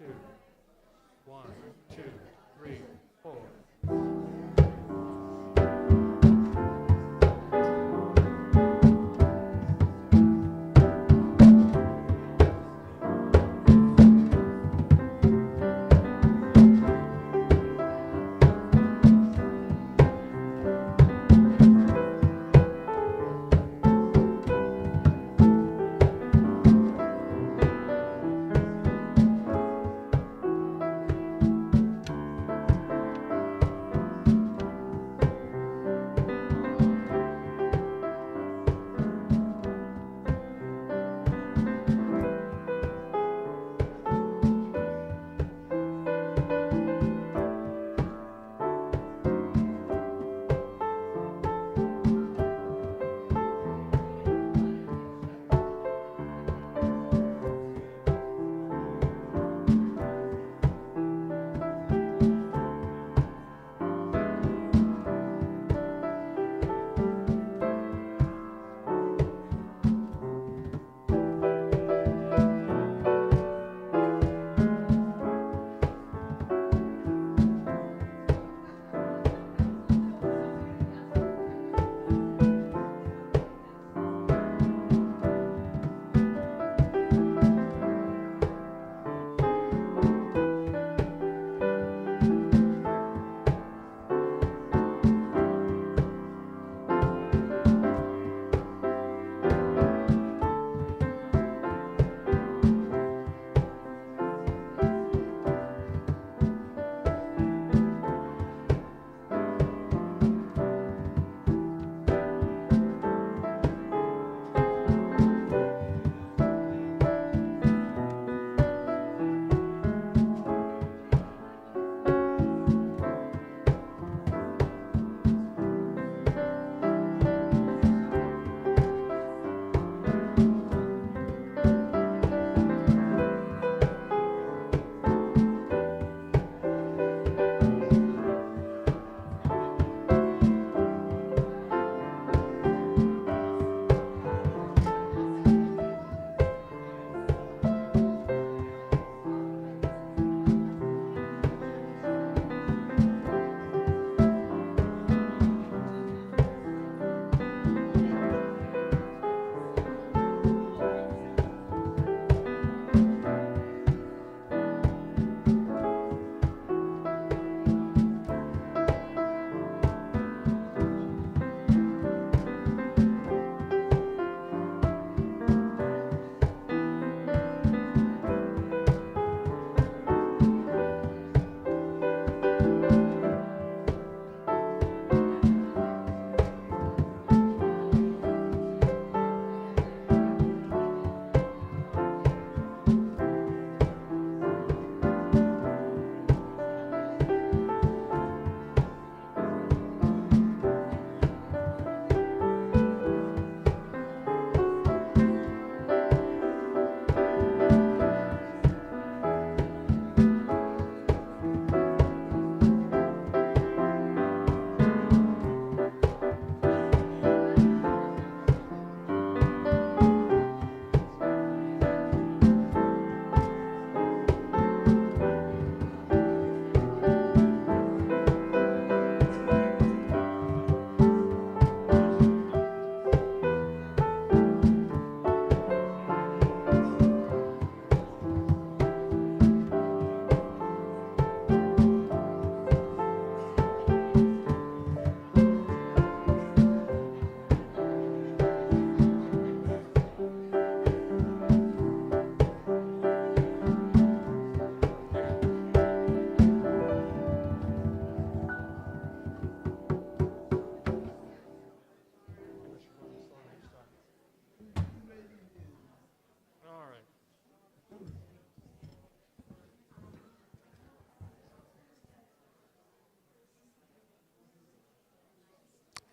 2. 1, 2, 3, 4.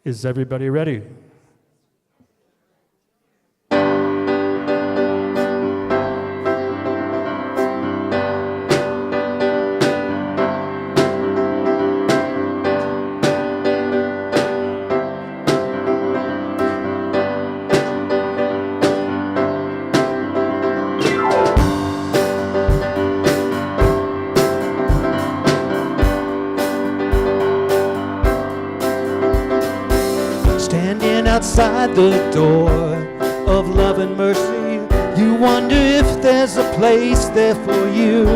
Is everybody ready? outside the door of love and mercy. You wonder if there's a place there for you.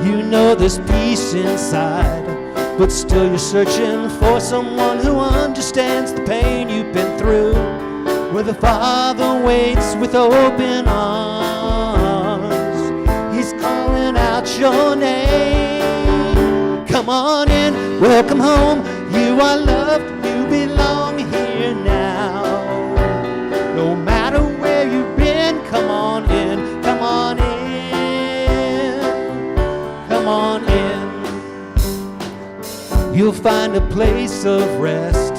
You know there's peace inside, but still you're searching for someone who understands the pain you've been through. Where the Father waits with open arms. He's calling out your name. Come on in, welcome home. You are loved, you belong here now. No matter where you've been, come on in, come on in, come on in. You'll find a place of rest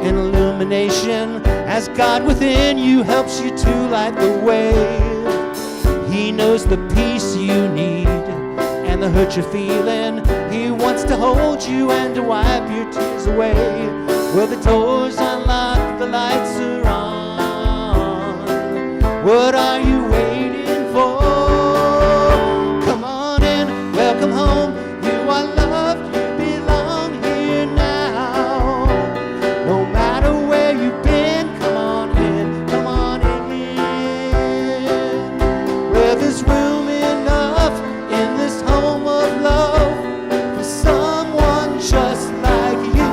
and illumination as God within you helps you to light the way. He knows the peace you need and the hurt you're feeling. He wants to hold you and to wipe your tears away. Well, the doors unlocked, the lights are on. What are you waiting for? Come on in, welcome home. You are loved, you belong here now. No matter where you've been, come on in, come on in. Well, there's room enough in this home of love for someone just like you.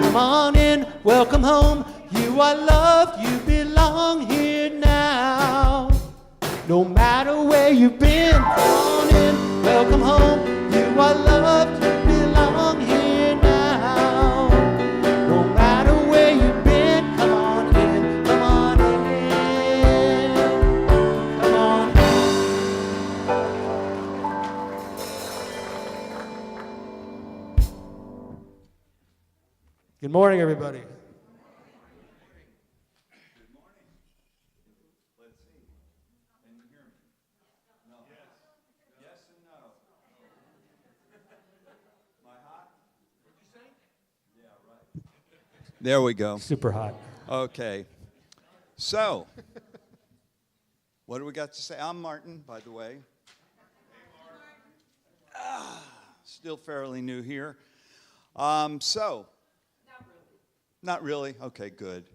Come on in, welcome home. You are loved, you belong here now. No matter where you've been, come on in, welcome home. You are loved, you belong here now. No matter where you've been, come on in, come on in, come on in. Good morning, everybody. There we go. Super hot. Okay. So, what do we got to say? I'm Martin, by the way. Still fairly new here. Not really? Okay, good.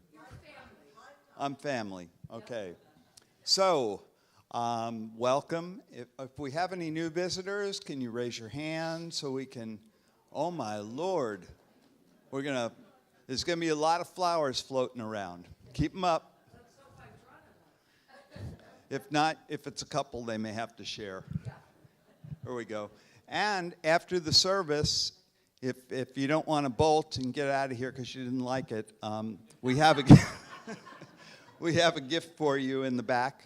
I'm family. Okay. So, welcome. If we have any new visitors, can you raise your hand so we can, oh my Lord, there's going to be a lot of flowers floating around. Keep them up. If not, if it's a couple, they may have to share. Here we go. And after the service, if you don't want to bolt and get out of here because you didn't like it, we have a we have a gift for you in the back,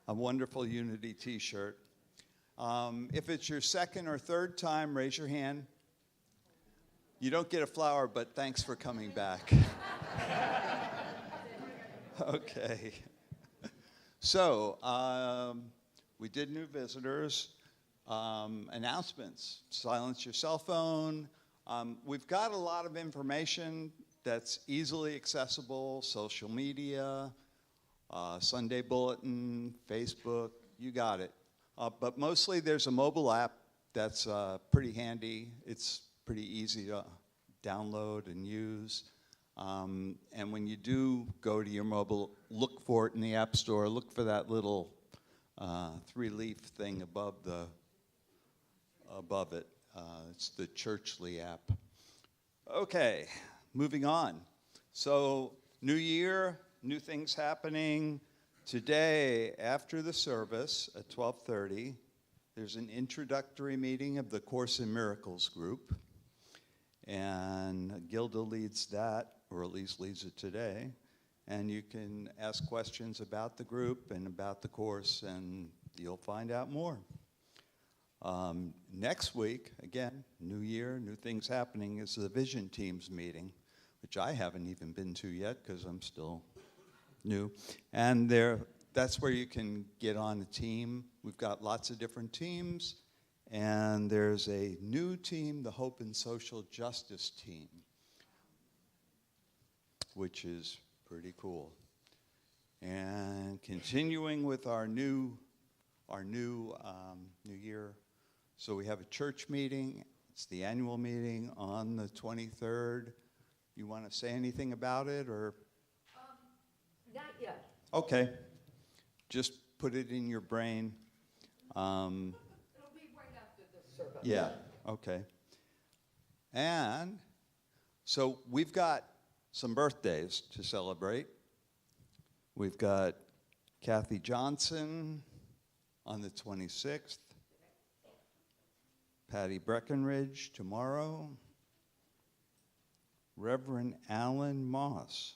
a wonderful Unity T-shirt. If it's your second or third time, raise your hand. You don't get a flower, but thanks for coming back. Okay. So, we did new visitors. Announcements. Silence your cell phone. We've got a lot of information that's easily accessible. Social media, Sunday Bulletin, Facebook, you got it. But mostly there's a mobile app that's pretty handy. It's pretty easy to download and use. And when you do go to your mobile, look for it in the App Store. Look for that little three-leaf thing above it. It's the Churchly app. Okay, moving on. So, new year, new things happening. Today, after the service at 12:30, there's an introductory meeting of the Course in Miracles group. And Gilda leads that, or at least leads it today. And you can ask questions about the group and about the course, and you'll find out more. Next week, again, new year, new things happening, is the Vision Teams meeting, which I haven't even been to yet because I'm still new. And that's where you can get on a team. We've got lots of different teams. And there's a new team, the Hope and Social Justice team, which is pretty cool. And continuing with our new year, so we have a church meeting It's the annual meeting on the 23rd. You want to say anything about it, or? Not yet. Okay, just put it in your brain. It'll be right after this service. Yeah, okay. And so we've got some birthdays to celebrate. We've got Kathy Johnson on the 26th, Patty Breckenridge tomorrow, Reverend Alan Moss.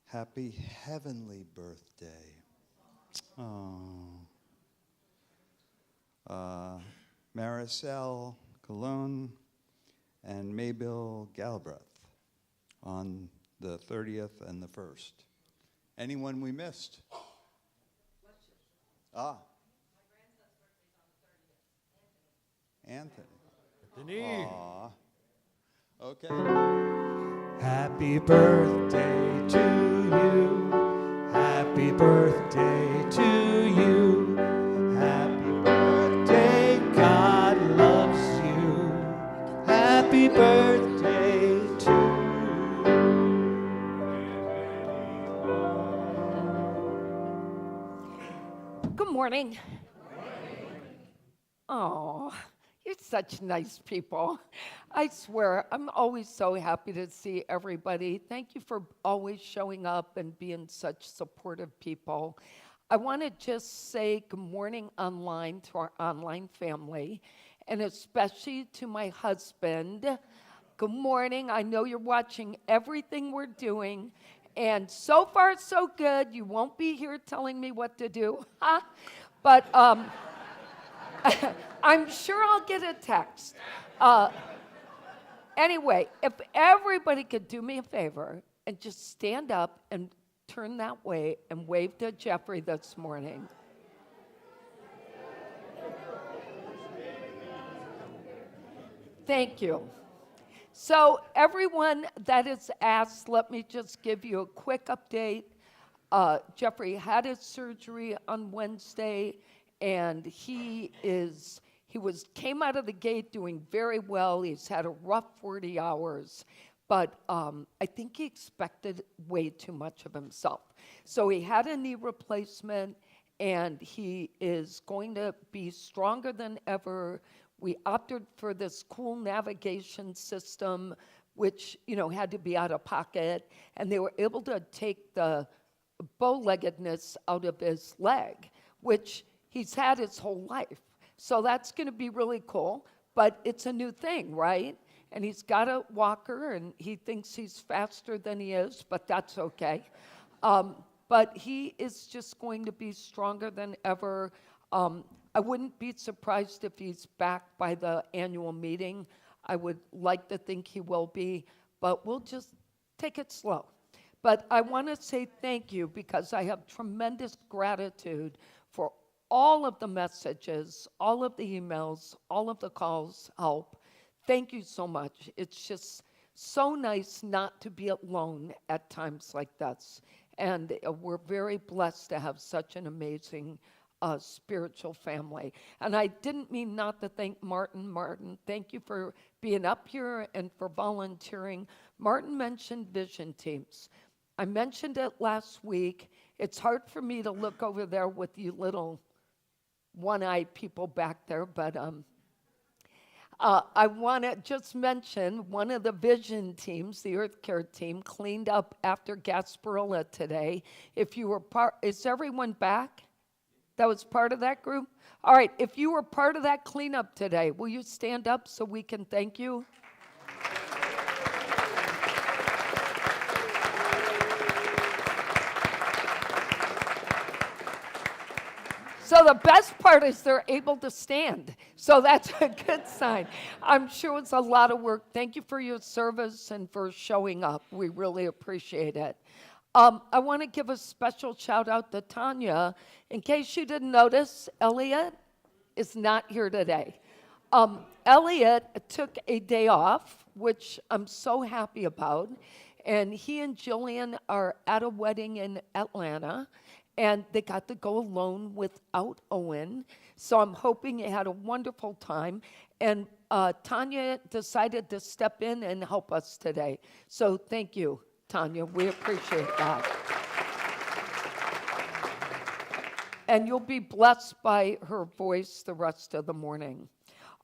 Happy heavenly birthday. Oh. Maricel Colon and Mabel Galbraith on the 30th and the 1st. Anyone we missed? Ah. My grandson's birthday's on the 30th. Anthony. Aw. Okay. Happy birthday to you. Happy birthday to you. Happy birthday, God loves you. Happy birthday to you. Good morning. Oh, you're such nice people. I swear, I'm always so happy to see everybody. Thank you for always showing up and being such supportive people. I want to just say good morning online to our online family, and especially to my husband. Good morning. I know you're watching everything we're doing, and so far so good. You won't be here telling me what to do, huh? But I'm sure I'll get a text. Anyway, if everybody could do me a favor and just stand up and turn that way and wave to Jeffrey this morning. Thank you. So everyone that is asked, let me just give you a quick update. Jeffrey had his surgery on Wednesday, and he came out of the gate doing very well. He's had a rough 40 hours, but I think he expected way too much of himself. So he had a knee replacement, and he is going to be stronger than ever. We opted for this cool navigation system, which had to be out of pocket, and they were able to take the bow-leggedness out of his leg, which he's had his whole life. So that's going to be really cool, but it's a new thing, right? And he's got a walker, and he thinks he's faster than he is, but that's okay. But he is just going to be stronger than ever. I wouldn't be surprised if he's back by the annual meeting. I would like to think he will be, but we'll just take it slow. But I want to say thank you, because I have tremendous gratitude for all of the messages, all of the emails, all of the calls, help. Thank you so much. It's just so nice not to be alone at times like this. And we're very blessed to have such an amazing spiritual family. And I didn't mean not to thank Martin. Martin, thank you for being up here and for volunteering. Martin mentioned vision teams. I mentioned it last week. It's hard for me to look over there with you little one-eyed people back there, but I want to just mention one of the vision teams, the Earth Care team, cleaned up after Gasparilla today. If you were is everyone back? That was part of that group? All right, if you were part of that cleanup today, will you stand up so we can thank you? So the best part is they're able to stand. So that's a good sign. I'm sure it's a lot of work. Thank you for your service and for showing up. We really appreciate it. I want to give a special shout out to Tanya. In case you didn't notice, Elliot is not here today. Elliot took a day off, which I'm so happy about. And he and Jillian are at a wedding in Atlanta. And they got to go alone without Owen. So I'm hoping he had a wonderful time. And Tanya decided to step in and help us today. So thank you, Tanya. We appreciate that. And you'll be blessed by her voice the rest of the morning.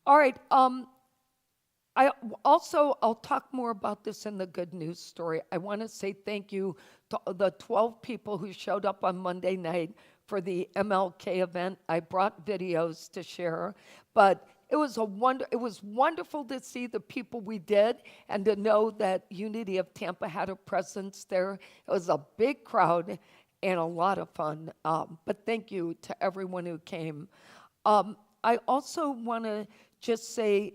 All right. I'll talk more about this in the good news story. I want to say thank you to the 12 people who showed up on Monday night for the MLK event. I brought videos to share, but it was wonderful to see the people we did and to know that Unity of Tampa had a presence there. It was a big crowd and a lot of fun. But thank you to everyone who came. I also want to just say,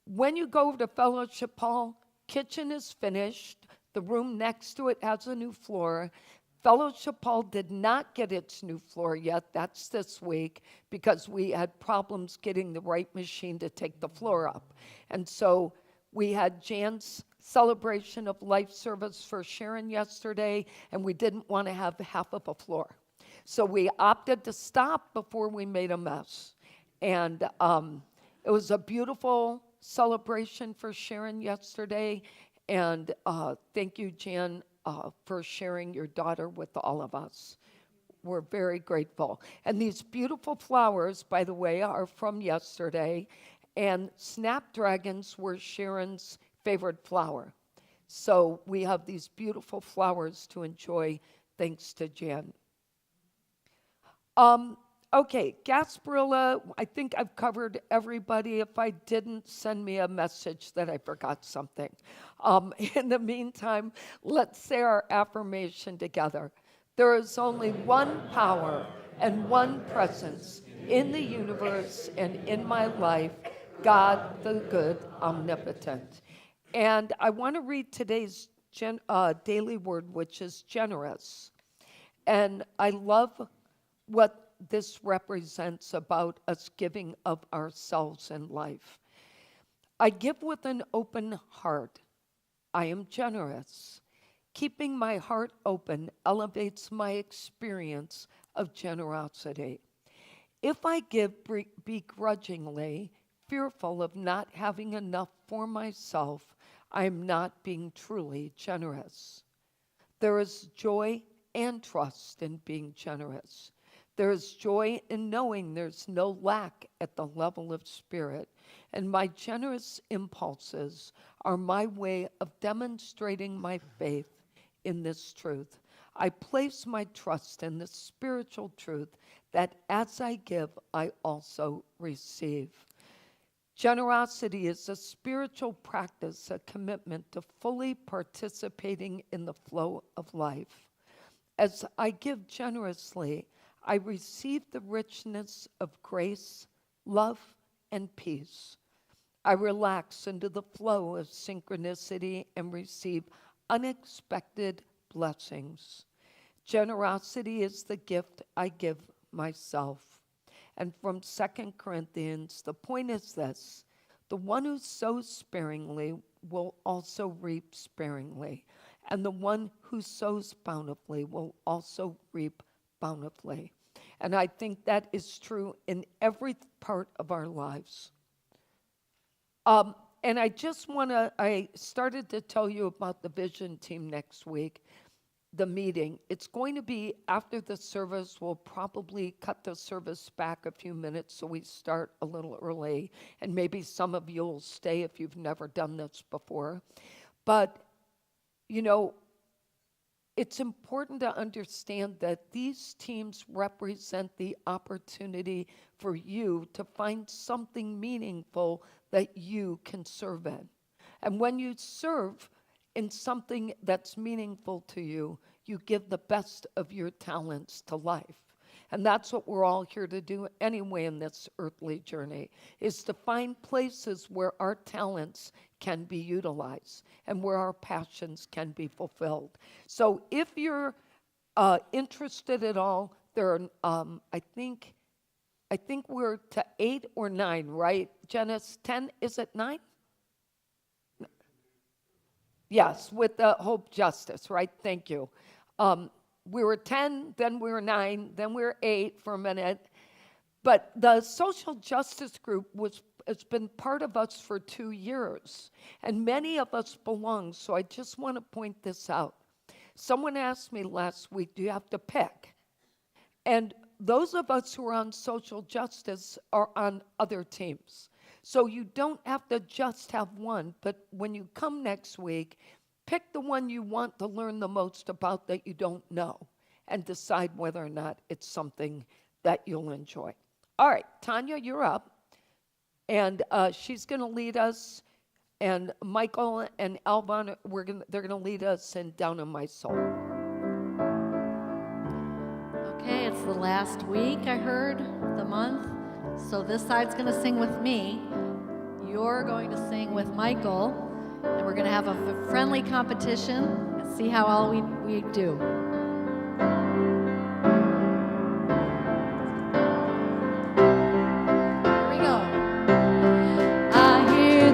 when you go over to Fellowship Hall, kitchen is finished. The room next to it has a new floor. Fellowship Hall did not get its new floor yet. That's this week because we had problems getting the right machine to take the floor up. And so we had Jan's celebration of life service for Sharon yesterday, and we didn't want to have half of a floor. So we opted to stop before we made a mess. And it was a beautiful celebration for Sharon yesterday. And thank you, Jan, for sharing your daughter with all of us. We're very grateful. And these beautiful flowers, by the way, are from yesterday. And snapdragons were Sharon's favorite flower. So we have these beautiful flowers to enjoy, thanks to Jan. Okay, Gasparilla, I think I've covered everybody. If I didn't, send me a message that I forgot something. In the meantime, let's say our affirmation together. There is only one power and one presence in the universe and in my life, God the good, omnipotent. And I want to read today's daily word, which is generous. And I love what this represents about us giving of ourselves in life. I give with an open heart. I am generous. Keeping my heart open elevates my experience of generosity. If I give begrudgingly, fearful of not having enough for myself, I am not being truly generous. There is joy and trust in being generous. There is joy in knowing there's no lack at the level of spirit, and my generous impulses are my way of demonstrating my faith in this truth. I place my trust in the spiritual truth that as I give, I also receive. Generosity is a spiritual practice, a commitment to fully participating in the flow of life. As I give generously, I receive the richness of grace, love, and peace. I relax into the flow of synchronicity and receive unexpected blessings. Generosity is the gift I give myself. And from 2 Corinthians, the point is this: the one who sows sparingly will also reap sparingly, and the one who sows bountifully will also reap bountifully. And I think that is true in every part of our lives. And I started to tell you about the vision team next week, the meeting. It's going to be after the service. We'll probably cut the service back a few minutes so we start a little early. And maybe some of you will stay if you've never done this before. But, you know, it's important to understand that these teams represent the opportunity for you to find something meaningful that you can serve in. And when you serve in something that's meaningful to you, you give the best of your talents to life. And that's what we're all here to do anyway in this earthly journey, is to find places where our talents can be utilized and where our passions can be fulfilled. So if you're interested at all, there are, I think we're to 8 or 9, right? Janice, 10, is it 9? Yes, with the Hope Justice, right? Thank you. We were 10, then we were 9, then we were 8 for a minute. But the social justice group was It's been part of us for 2 years, and many of us belong, so I just want to point this out. Someone asked me last week, do you have to pick? And those of us who are on social justice are on other teams. So you don't have to just have one, but when you come next week, pick the one you want to learn the most about that you don't know, and decide whether or not it's something that you'll enjoy. All right, Tanya, you're up. And she's going to lead us, and Michael and Alban, they're going to lead us in Down in My Soul. Okay, it's the last week, I heard, the month. So this side's going to sing with me. You're going to sing with Michael. And we're going to have a friendly competition and see how well we do.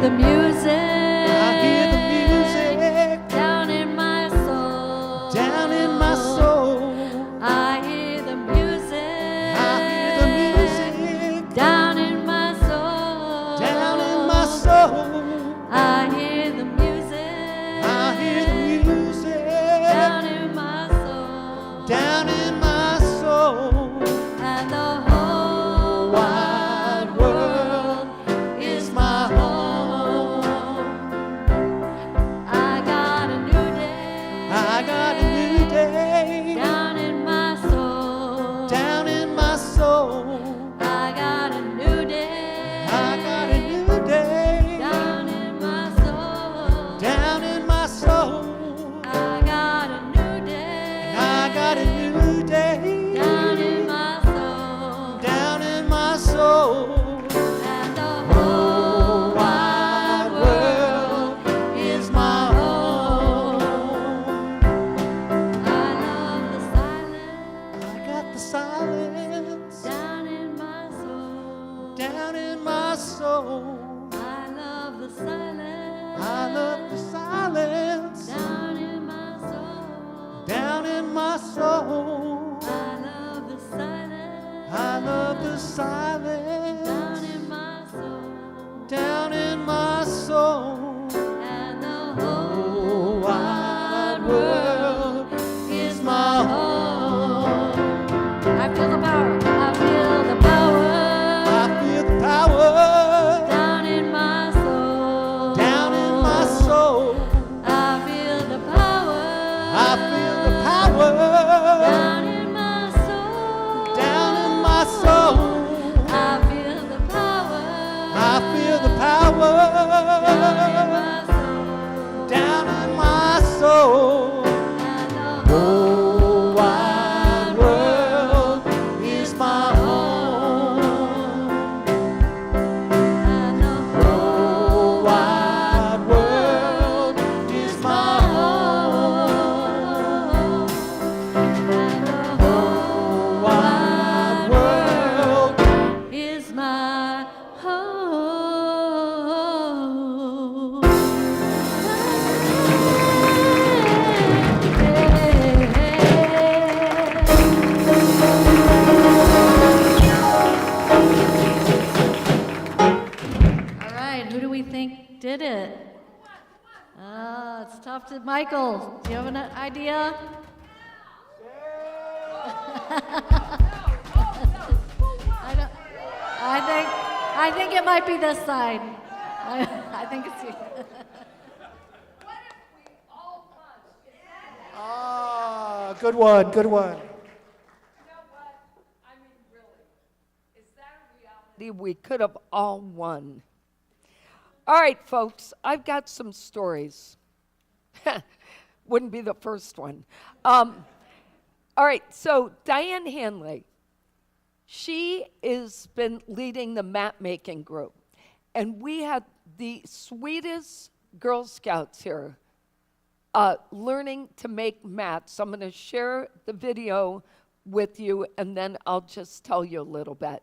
The music, I hear the music down in my soul. down in my soul. I hear the music, I hear the music down in my soul. down in my soul. I hear the music, I hear the music down in my soul. down in my soul. And the whole wide world is my home. I got a new day. I got a new day Down in my soul. down in my soul. I got a new day. I got a new day Down in my soul. down in my soul. I got a new day. I got a new day Down in my soul. down in my soul. And the whole wide world is my home. I love the silence. I got the silence Down in my soul. down in my soul. I love the silence. I love the silence Down in my soul. down in my soul. I love the silence. I love the silence Down in my soul. down in my soul. And the The whole wide world is my home. I feel the power. I feel the power. I feel the power Down in my soul. down in my soul. I feel the power. I feel the power Down in my soul. down in my soul. I feel the power. I feel the power Down in my soul. down in my soul. And the The wide world is my home. And the The wide world is my home. And the The wide world is my home. All right, who do we think did it? It's tough to Michael. Do you have an idea? I think it might be this side. I think it's you. Ah, good one, good one. We could have all won. All right, folks, I've got some stories. Wouldn't be the first one. All right, so Diane Hanley, she has been leading the mat making group. And we had the sweetest Girl Scouts here learning to make mats. I'm going to share the video with you, and then I'll just tell you a little bit.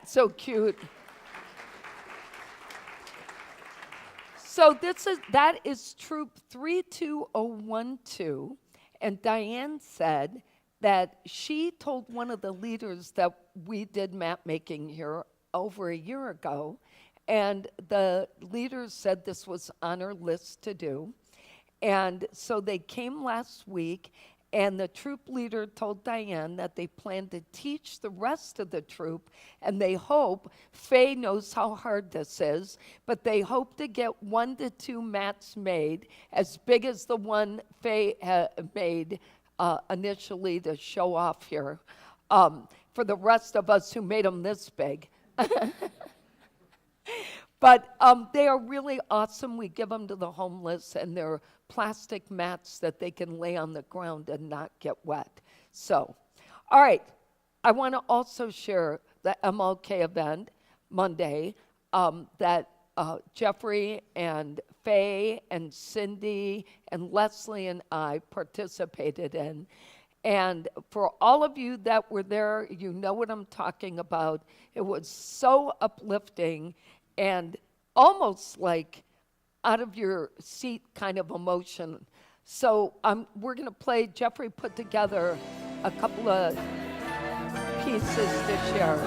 So cute. So that is Troop 32012, and Diane said that she told one of the leaders that we did map making here over a year ago, and the leaders said this was on her list to do. And so they came last week, and the troop leader told Diane that they plan to teach the rest of the troop, and they hope, Faye knows how hard this is, but they hope to get 1 to 2 mats made, as big as the one Faye made initially to show off here, for the rest of us who made them this big. But they are really awesome. We give them to the homeless, and they're plastic mats that they can lay on the ground and not get wet. So, all right, I want to also share the MLK event Monday that Jeffrey and Faye and Cindy and Leslie and I participated in. And for all of you that were there, you know what I'm talking about. It was so uplifting and almost like out of your seat kind of emotion. So we're going to play. Jeffrey put together a couple of pieces to share.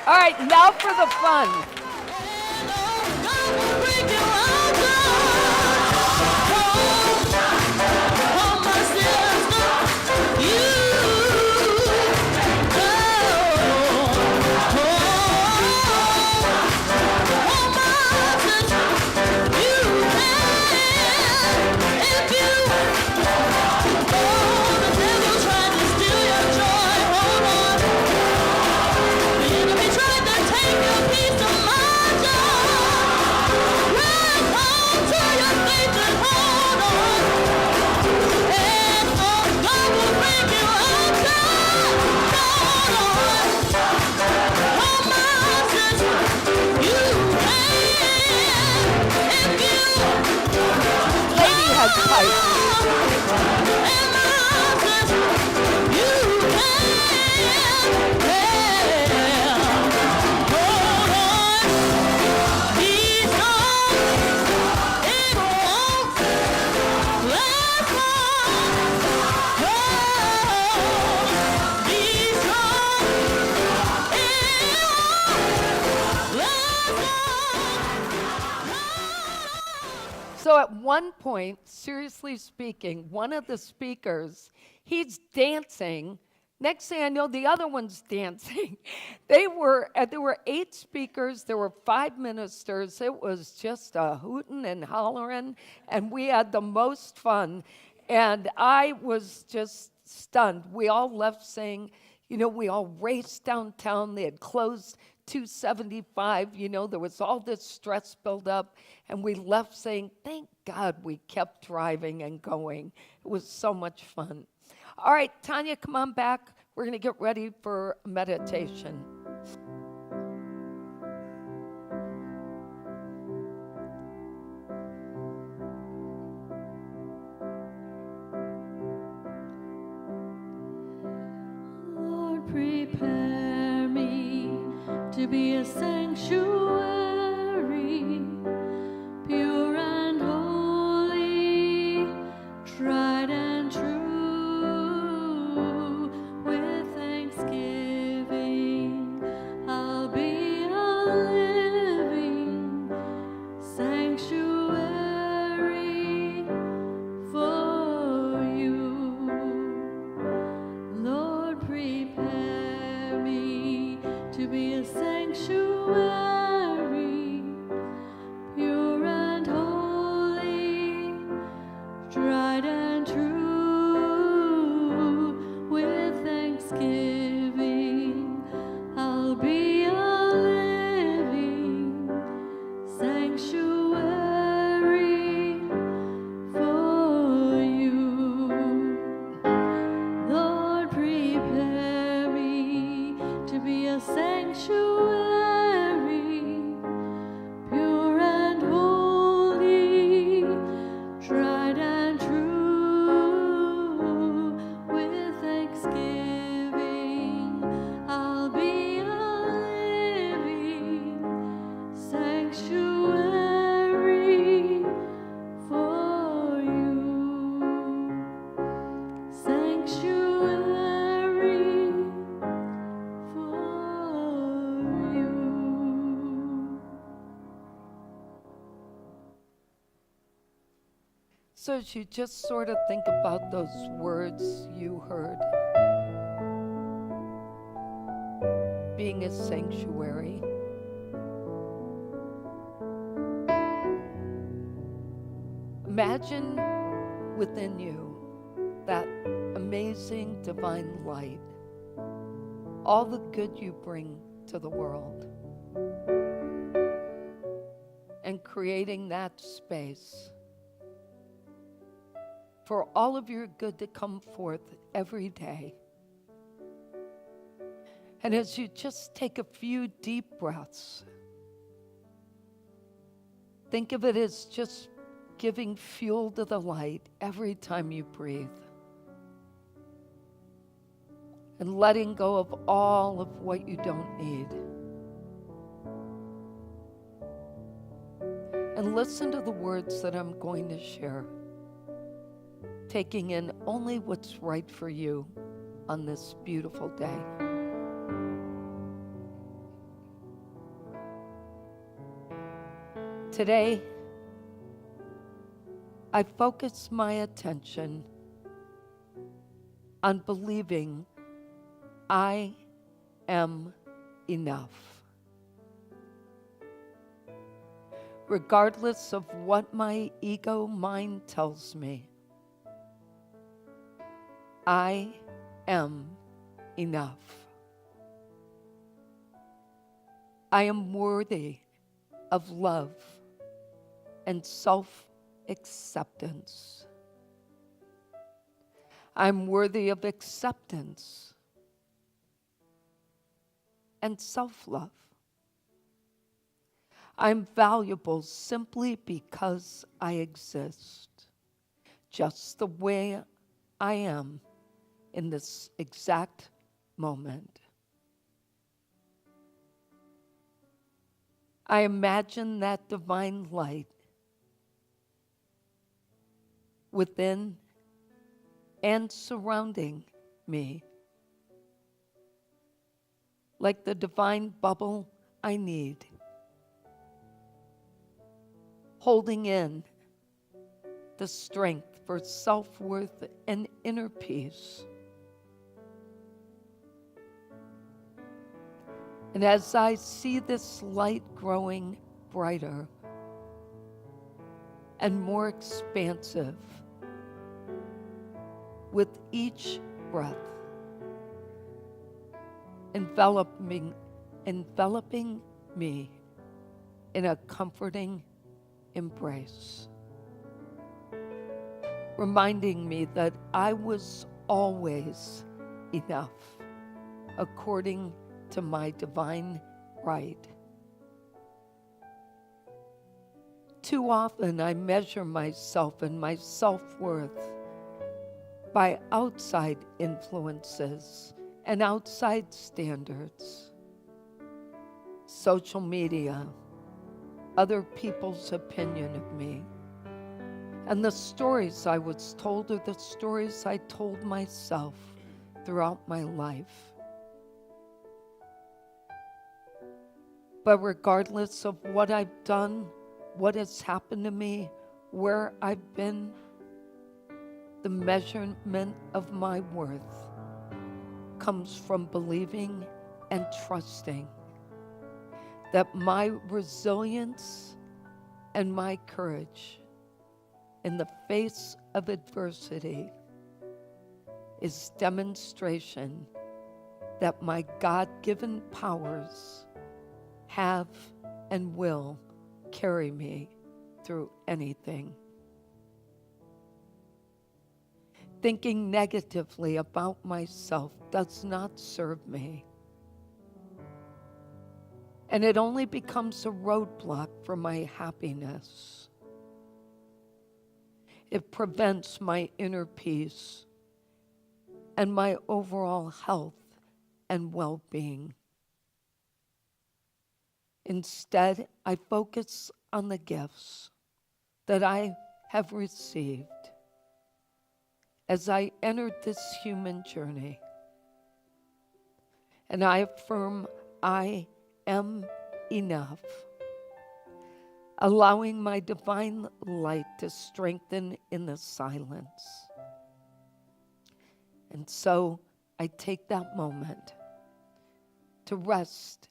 All right, now for the fun. So at one point, seriously speaking, one of the speakers, he's dancing. Next thing I know, the other one's dancing. There were 8 speakers. There were 5 ministers. It was just a hooting and hollering, and we had the most fun. And I was just stunned. We all left saying, we all raced downtown. They had closed 275, there was all this stress built up, and we left saying, thank God we kept driving and going. It was so much fun. All right, Tanya, come on back. We're going to get ready for meditation. Lord, prepare me to be a sanctuary, pure and holy, tried and true. With thanksgiving, I'll be a living to be a sanctuary, pure and holy, tried and true. With thanksgiving, I'll be a living sanctuary for you. Lord, prepare me to be a sanctuary, pure and holy, tried and true. With thanksgiving, I'll be a living sanctuary for you. Sanctuary for you. So as you just sort of think about those words you heard, being a sanctuary, imagine within you that amazing divine light, all the good you bring to the world, and creating that space for all of your good to come forth every day. And as you just take a few deep breaths, think of it as just giving fuel to the light every time you breathe. And letting go of all of what you don't need. And listen to the words that I'm going to share, taking in only what's right for you on this beautiful day. Today, I focus my attention on believing I am enough. Regardless of what my ego mind tells me, I am enough. I am worthy of love and self-acceptance. I'm worthy of acceptance and self-love. I'm valuable simply because I exist, just the way I am in this exact moment. I imagine that divine light within and surrounding me, like the divine bubble I need, holding in the strength for self-worth and inner peace. And as I see this light growing brighter and more expansive with each breath, enveloping me in a comforting embrace, reminding me that I was always enough according to my divine right. Too often I measure myself and my self-worth by outside influences and outside standards. Social media, other people's opinion of me, and the stories I was told are the stories I told myself throughout my life. But regardless of what I've done, what has happened to me, where I've been, the measurement of my worth comes from believing and trusting that my resilience and my courage in the face of adversity is demonstration that my God-given powers have and will carry me through anything. Thinking negatively about myself does not serve me. And it only becomes a roadblock for my happiness. It prevents my inner peace and my overall health and well-being. Instead, I focus on the gifts that I have received as I entered this human journey. And I affirm I am enough, allowing my divine light to strengthen in the silence. And so I take that moment to rest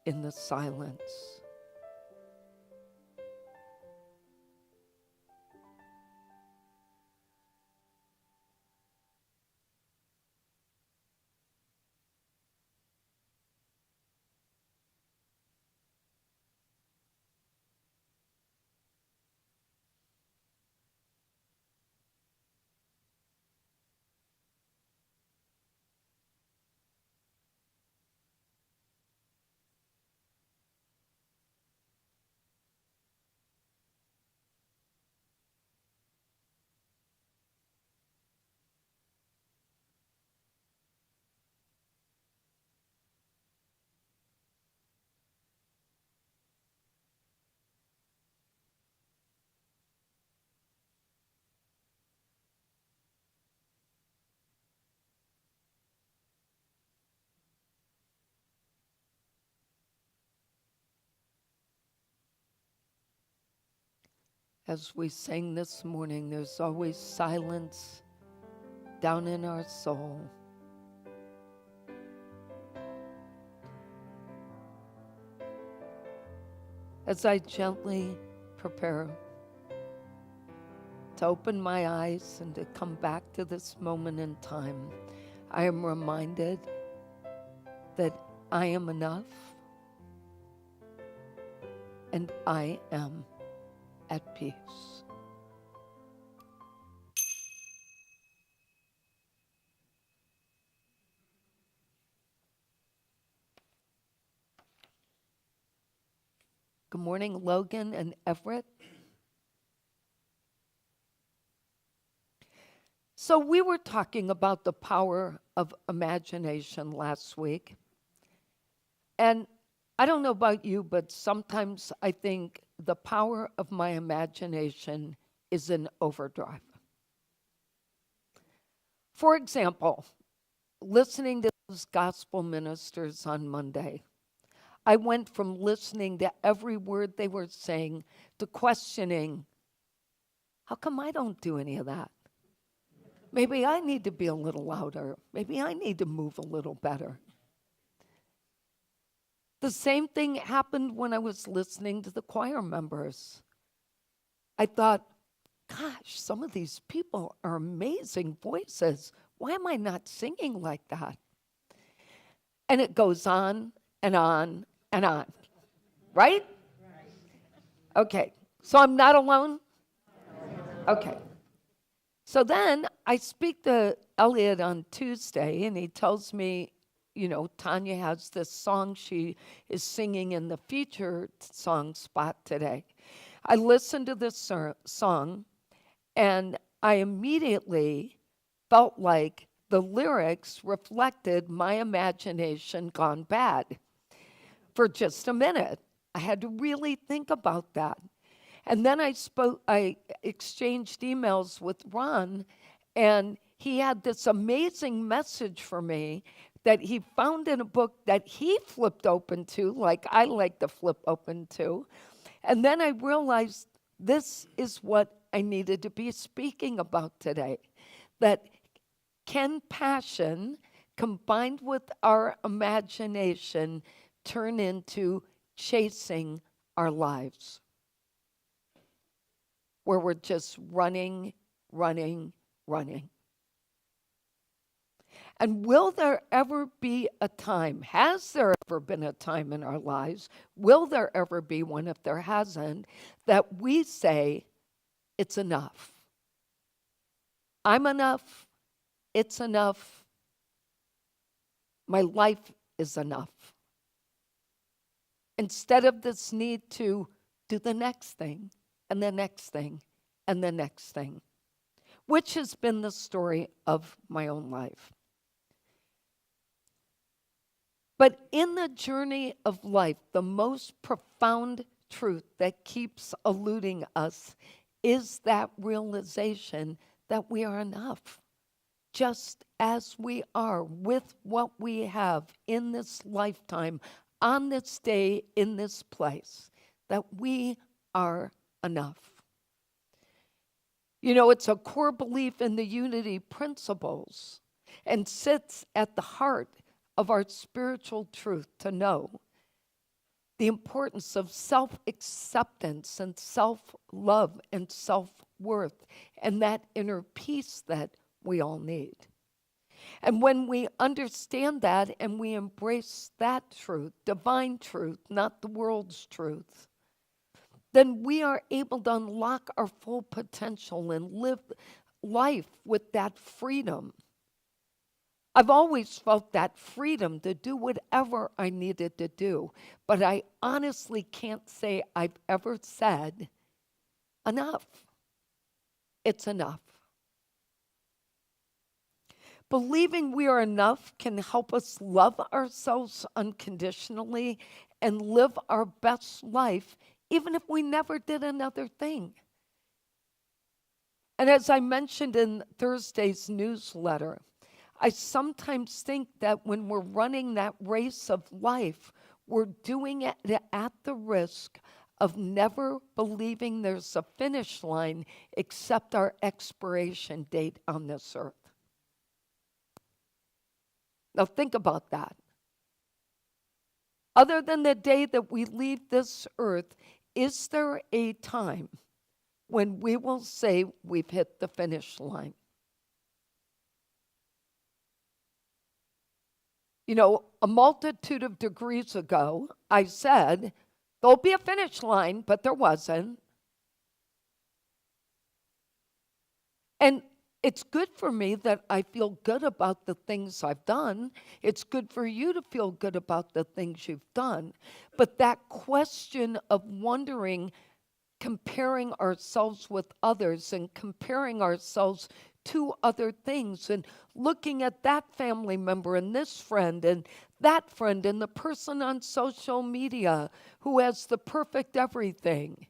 in the silence. As we sang this morning, there's always silence down in our soul. As I gently prepare to open my eyes and to come back to this moment in time, I am reminded that I am enough and I am at peace. Good morning, Logan and Everett. So we were talking about the power of imagination last week. And I don't know about you, but sometimes I think the power of my imagination is in overdrive. For example, listening to those gospel ministers on Monday, I went from listening to every word they were saying to questioning, how come I don't do any of that? Maybe I need to be a little louder. Maybe I need to move a little better. The same thing happened when I was listening to the choir members. I thought, gosh, some of these people are amazing voices. Why am I not singing like that? And it goes on and on and on, right? Okay, so I'm not alone? Okay. So then I speak to Elliot on Tuesday, and he tells me, you know, Tanya has this song she is singing in the featured song spot today. I listened to this song, and I immediately felt like the lyrics reflected my imagination gone bad. For just a minute, I had to really think about that. And then I exchanged emails with Ron, and he had this amazing message for me that he found in a book that he flipped open to, like I like to flip open to. And then I realized this is what I needed to be speaking about today, that can passion combined with our imagination, turn into chasing our lives, where we're just running, running, running. And will there ever be a time, has there ever been a time in our lives, will there ever be one if there hasn't, that we say, it's enough? I'm enough, it's enough, my life is enough. Instead of this need to do the next thing, and the next thing, and the next thing, which has been the story of my own life. But in the journey of life, the most profound truth that keeps eluding us is that realization that we are enough, just as we are, with what we have in this lifetime, on this day, in this place, that we are enough. You know, it's a core belief in the unity principles and sits at the heart of our spiritual truth to know the importance of self-acceptance and self-love and self-worth and that inner peace that we all need. And when we understand that and we embrace that truth, divine truth, not the world's truth, then we are able to unlock our full potential and live life with that freedom. I've always felt that freedom to do whatever I needed to do, but I honestly can't say I've ever said, enough. It's enough. Believing we are enough can help us love ourselves unconditionally and live our best life, even if we never did another thing. And as I mentioned in Thursday's newsletter, I sometimes think that when we're running that race of life, we're doing it at the risk of never believing there's a finish line except our expiration date on this earth. Now think about that. Other than the day that we leave this earth, is there a time when we will say we've hit the finish line? You know, a multitude of degrees ago, I said, there'll be a finish line, but there wasn't. And it's good for me that I feel good about the things I've done. It's good for you to feel good about the things you've done. But that question of wondering, comparing ourselves with others and comparing ourselves to other things and looking at that family member and this friend and that friend and the person on social media who has the perfect everything.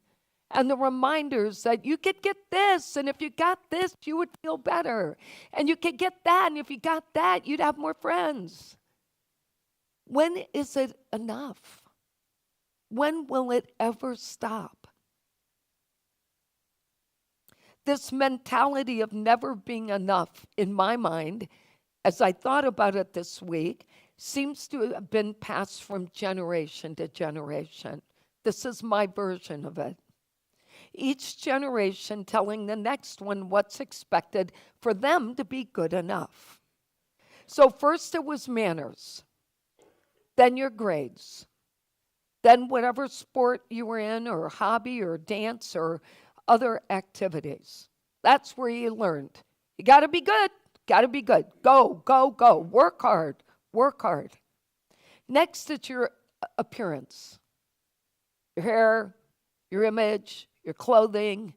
And the reminders that you could get this, and if you got this, you would feel better. And you could get that, and if you got that, you'd have more friends. When is it enough? When will it ever stop? This mentality of never being enough, in my mind, as I thought about it this week, seems to have been passed from generation to generation. This is my version of it. Each generation telling the next one what's expected for them to be good enough. So first it was manners, then your grades, then whatever sport you were in or hobby or dance or other activities. That's where you learned. You got to be good, got to be good. Go, go, go. Work hard, work hard. Next, it's your appearance, your hair, your image, your clothing,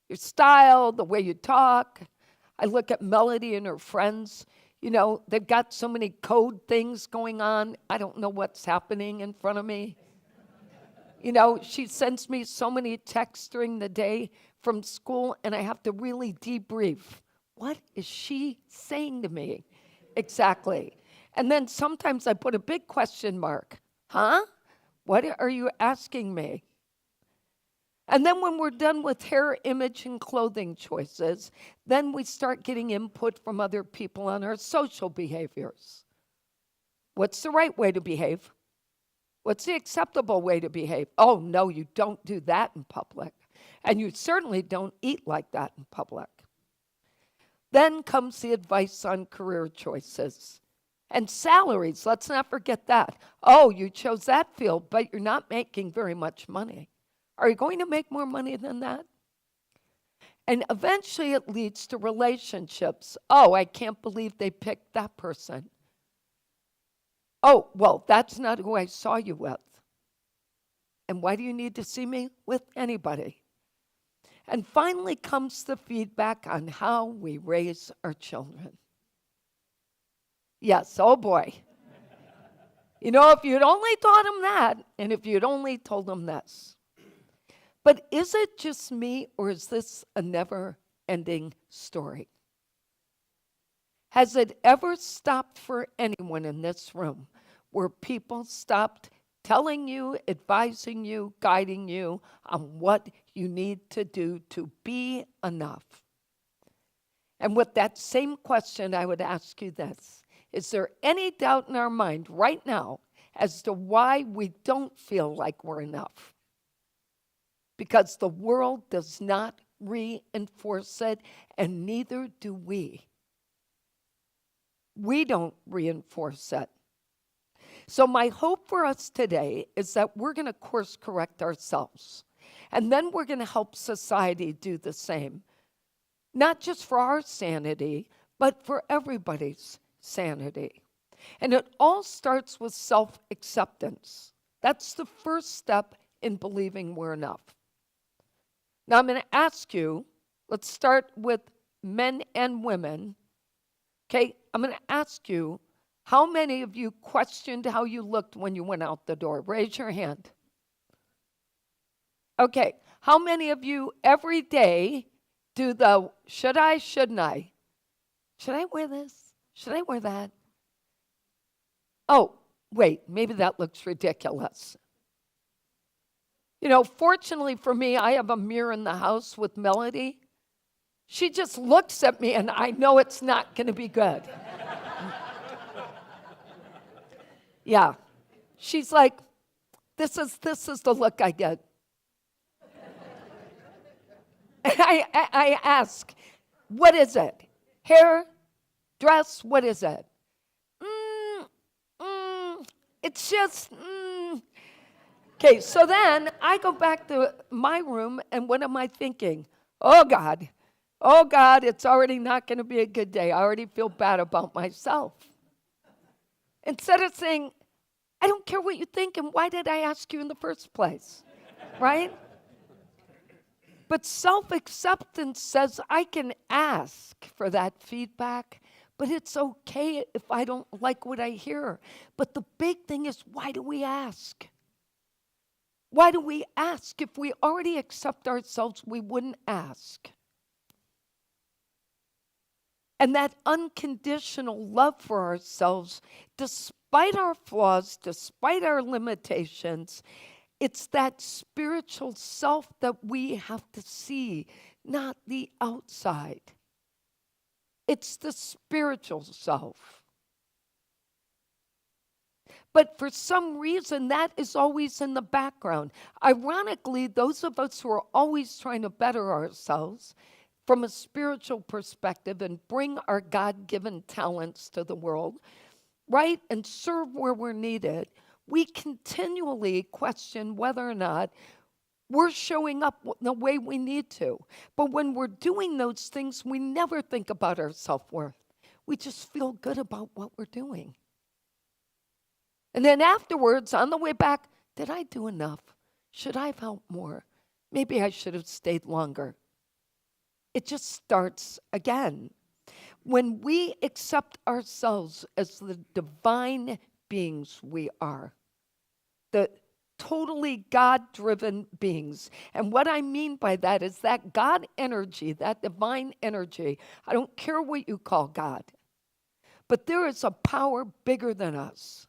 your style, the way you talk. I look at Melody and her friends. You know, they've got so many code things going on. I don't know what's happening in front of me. You know, she sends me so many texts during the day from school, and I have to really debrief. What is she saying to me? Exactly. And then sometimes I put a big question mark. Huh? What are you asking me? And then when we're done with hair, image, and clothing choices, then we start getting input from other people on our social behaviors. What's the right way to behave? What's the acceptable way to behave? Oh, no, you don't do that in public. And you certainly don't eat like that in public. Then comes the advice on career choices. And salaries, let's not forget that. Oh, you chose that field, but you're not making very much money. Are you going to make more money than that? And eventually it leads to relationships. Oh, I can't believe they picked that person. Oh, well, that's not who I saw you with. And why do you need to see me with anybody? And finally comes the feedback on how we raise our children. Yes, oh boy. You know, if you'd only taught them that, and if you'd only told them this. But is it just me, or is this a never-ending story? Has it ever stopped for anyone in this room where people stopped telling you, advising you, guiding you on what you need to do to be enough? And with that same question, I would ask you this. Is there any doubt in our mind right now as to why we don't feel like we're enough? Because the world does not reinforce it, and neither do we. We don't reinforce it. So my hope for us today is that we're going to course correct ourselves. And then we're going to help society do the same. Not just for our sanity, but for everybody's sanity. And it all starts with self-acceptance. That's the first step in believing we're enough. Now I'm going to ask you, let's start with men and women. Okay, I'm going to ask you, how many of you questioned how you looked when you went out the door? Raise your hand. Okay, how many of you every day do the should I, shouldn't I? Should I wear this? Should I wear that? Oh, wait, maybe that looks ridiculous. You know, fortunately for me, I have a mirror in the house with Melody. She just looks at me and I know it's not going to be good. Yeah. She's like, this is the look I get. And I ask, what is it? Hair? Dress? What is it? It's just, Okay, so then I go back to my room, and what am I thinking? Oh, God, it's already not going to be a good day. I already feel bad about myself. Instead of saying, I don't care what you think, and why did I ask you in the first place, right? But self-acceptance says I can ask for that feedback, but it's okay if I don't like what I hear. But the big thing is, why do we ask? Why do we ask? If we already accept ourselves, we wouldn't ask. And that unconditional love for ourselves, despite our flaws, despite our limitations, it's that spiritual self that we have to see, not the outside. It's the spiritual self. But for some reason, that is always in the background. Ironically, those of us who are always trying to better ourselves from a spiritual perspective and bring our God-given talents to the world, right, and serve where we're needed, we continually question whether or not we're showing up the way we need to. But when we're doing those things, we never think about our self-worth. We just feel good about what we're doing. And then afterwards, on the way back, did I do enough? Should I have helped more? Maybe I should have stayed longer. It just starts again. When we accept ourselves as the divine beings we are, the totally God-driven beings. And what I mean by that is that God energy, that divine energy, I don't care what you call God, but there is a power bigger than us.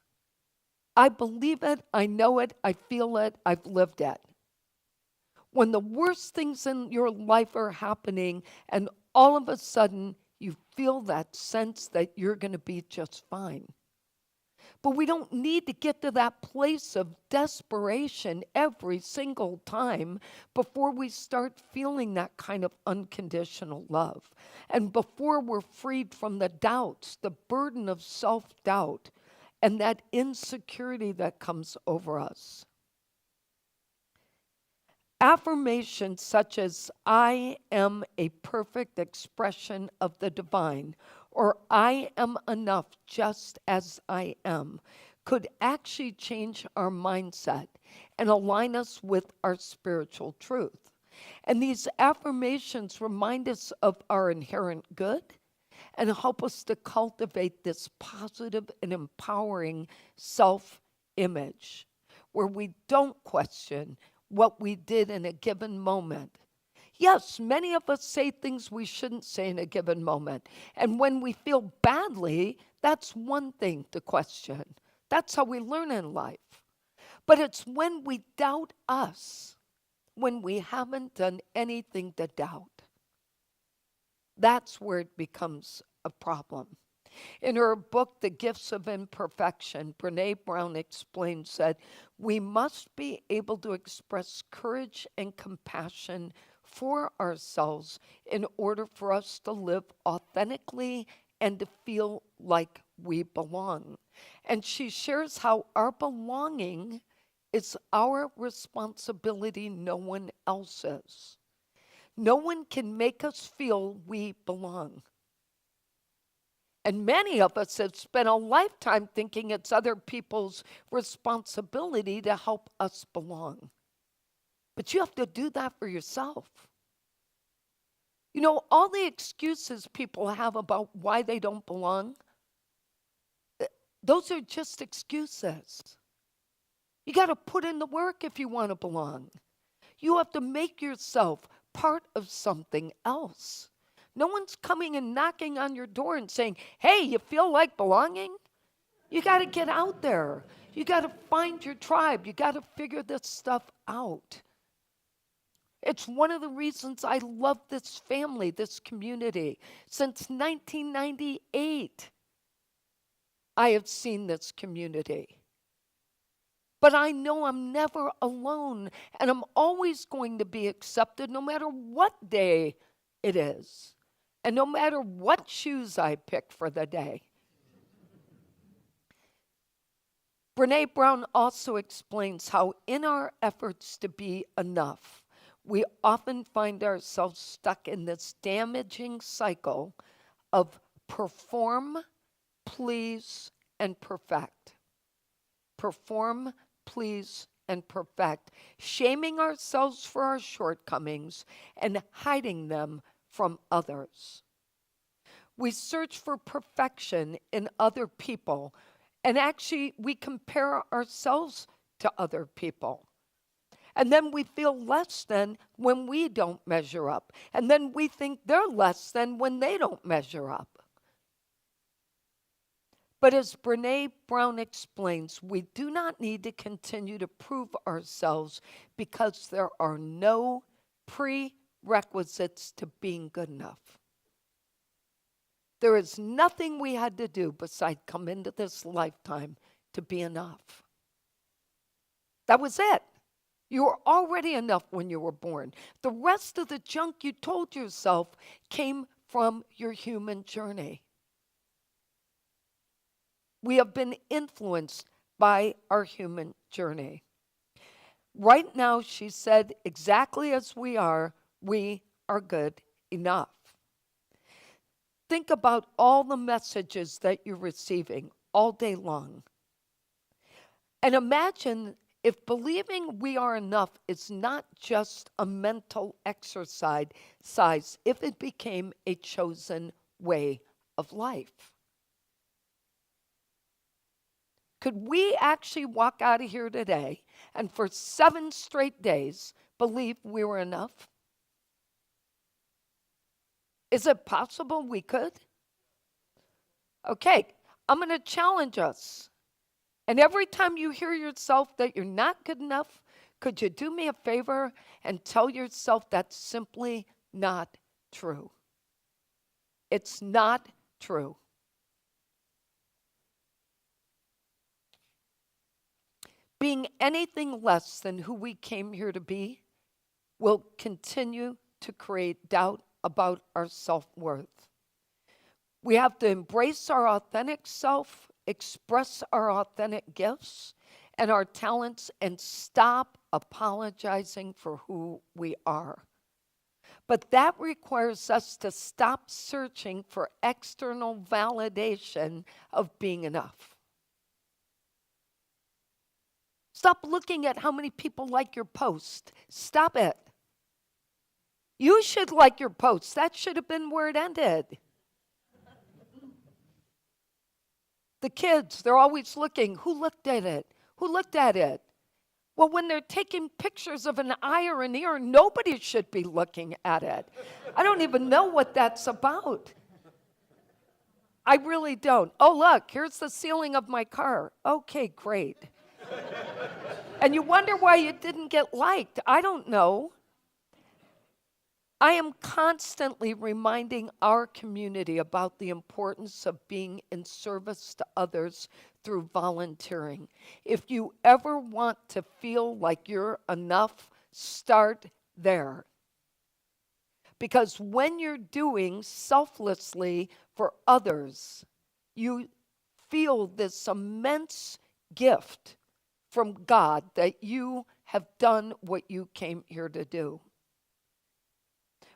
I believe it, I know it, I feel it, I've lived it. When the worst things in your life are happening and all of a sudden you feel that sense that you're going to be just fine. But we don't need to get to that place of desperation every single time before we start feeling that kind of unconditional love. And before we're freed from the doubts, the burden of self-doubt, and that insecurity that comes over us. Affirmations such as, I am a perfect expression of the divine, or I am enough just as I am, could actually change our mindset and align us with our spiritual truth. And these affirmations remind us of our inherent good and help us to cultivate this positive and empowering self-image where we don't question what we did in a given moment. Yes, many of us say things we shouldn't say in a given moment. And when we feel badly, that's one thing to question. That's how we learn in life. But it's when we doubt us, when we haven't done anything to doubt. That's where it becomes a problem. In her book, The Gifts of Imperfection, Brené Brown explains that we must be able to express courage and compassion for ourselves in order for us to live authentically and to feel like we belong. And she shares how our belonging is our responsibility, no one else's. No one can make us feel we belong. And many of us have spent a lifetime thinking it's other people's responsibility to help us belong. But you have to do that for yourself. You know, all the excuses people have about why they don't belong, those are just excuses. You got to put in the work if you want to belong. You have to make yourself part of something else. No one's coming and knocking on your door and saying, hey, you feel like belonging? You got to get out there. You got to find your tribe. You got to figure this stuff out. It's one of the reasons I love this family, this community. Since 1998, I have seen this community. But I know I'm never alone, and I'm always going to be accepted no matter what day it is. And no matter what shoes I pick for the day. Brené Brown also explains how in our efforts to be enough, we often find ourselves stuck in this damaging cycle of perform, please, and perfect. Perform, please, and perfect, shaming ourselves for our shortcomings and hiding them from others. We search for perfection in other people, and actually we compare ourselves to other people. And then we feel less than when we don't measure up. And then we think they're less than when they don't measure up. But as Brené Brown explains, we do not need to continue to prove ourselves because there are no prerequisites to being good enough. There is nothing we had to do besides come into this lifetime to be enough. That was it. You were already enough when you were born. The rest of the junk you told yourself came from your human journey. We have been influenced by our human journey. Right now, she said, exactly as we are good enough. Think about all the messages that you're receiving all day long. And imagine if believing we are enough is not just a mental exercise, if it became a chosen way of life. Could we actually walk out of here today and for 7 straight days believe we were enough? Is it possible we could? Okay, I'm going to challenge us. And every time you hear yourself that you're not good enough, could you do me a favor and tell yourself that's simply not true? It's not true. Being anything less than who we came here to be will continue to create doubt about our self-worth. We have to embrace our authentic self, express our authentic gifts and our talents, and stop apologizing for who we are. But that requires us to stop searching for external validation of being enough. Stop looking at how many people like your post. Stop it. You should like your post. That should have been where it ended. The kids, they're always looking. Who looked at it? Who looked at it? Well, when they're taking pictures of an eye or an ear, nobody should be looking at it. I don't even know what that's about. I really don't. Oh, look, here's the ceiling of my car. Okay, great. And you wonder why you didn't get liked. I don't know. I am constantly reminding our community about the importance of being in service to others through volunteering. If you ever want to feel like you're enough, start there. Because when you're doing selflessly for others, you feel this immense gift from God that you have done what you came here to do.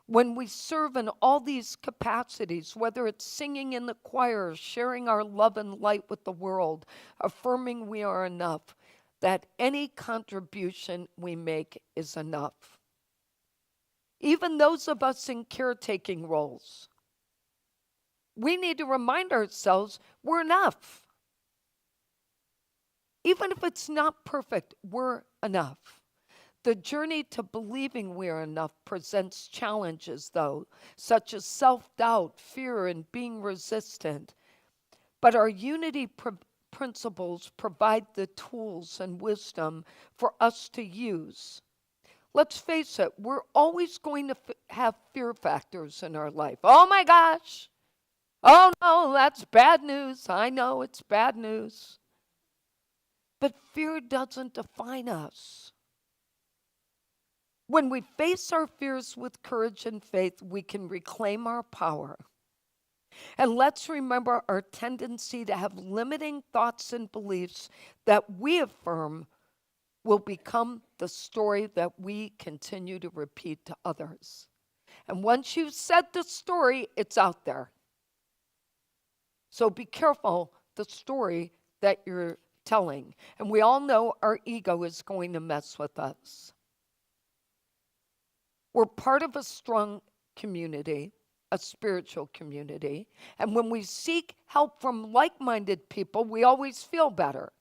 When we serve in all these capacities, whether it's singing in the choir, sharing our love and light with the world, affirming we are enough, that any contribution we make is enough. Even those of us in caretaking roles, we need to remind ourselves we're enough. Even if it's not perfect, we're enough. The journey to believing we are enough presents challenges, though, such as self-doubt, fear, and being resistant. But our unity principles provide the tools and wisdom for us to use. Let's face it, we're always going to have fear factors in our life. Oh my gosh! Oh no, that's bad news. I know it's bad news. But fear doesn't define us. When we face our fears with courage and faith, we can reclaim our power. And let's remember our tendency to have limiting thoughts and beliefs that we affirm will become the story that we continue to repeat to others. And once you've said the story, it's out there. So be careful the story that you're telling. And we all know our ego is going to mess with us. We're part of a strong community, a spiritual community. And when we seek help from like-minded people, we always feel better.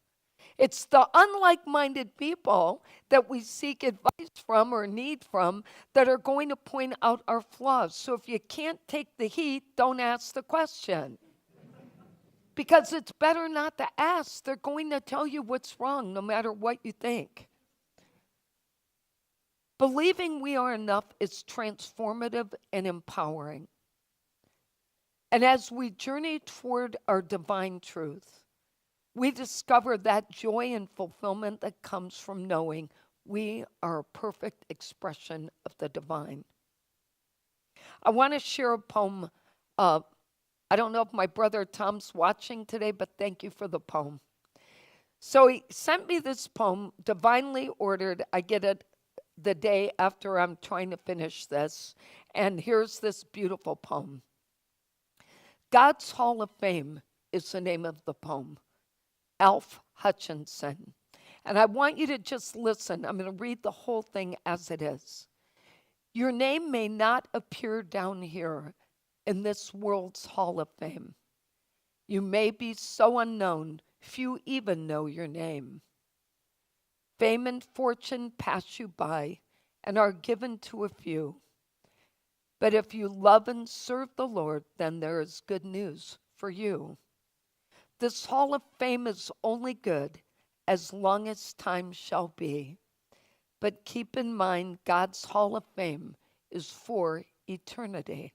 It's the unlike-minded people that we seek advice from or need from that are going to point out our flaws. So if you can't take the heat, don't ask the question. Because it's better not to ask. They're going to tell you what's wrong, no matter what you think. Believing we are enough is transformative and empowering. And as we journey toward our divine truth, we discover that joy and fulfillment that comes from knowing we are a perfect expression of the divine. I want to share a poem. I don't know if my brother Tom's watching today, but thank you for the poem. So he sent me this poem, divinely ordered. I get it the day after I'm trying to finish this. And here's this beautiful poem. God's Hall of Fame is the name of the poem. Alf Hutchinson. And I want you to just listen. I'm going to read the whole thing as it is. Your name may not appear down here in this world's Hall of Fame. You may be so unknown, few even know your name. Fame and fortune pass you by and are given to a few. But if you love and serve the Lord, then there is good news for you. This Hall of Fame is only good as long as time shall be. But keep in mind, God's Hall of Fame is for eternity.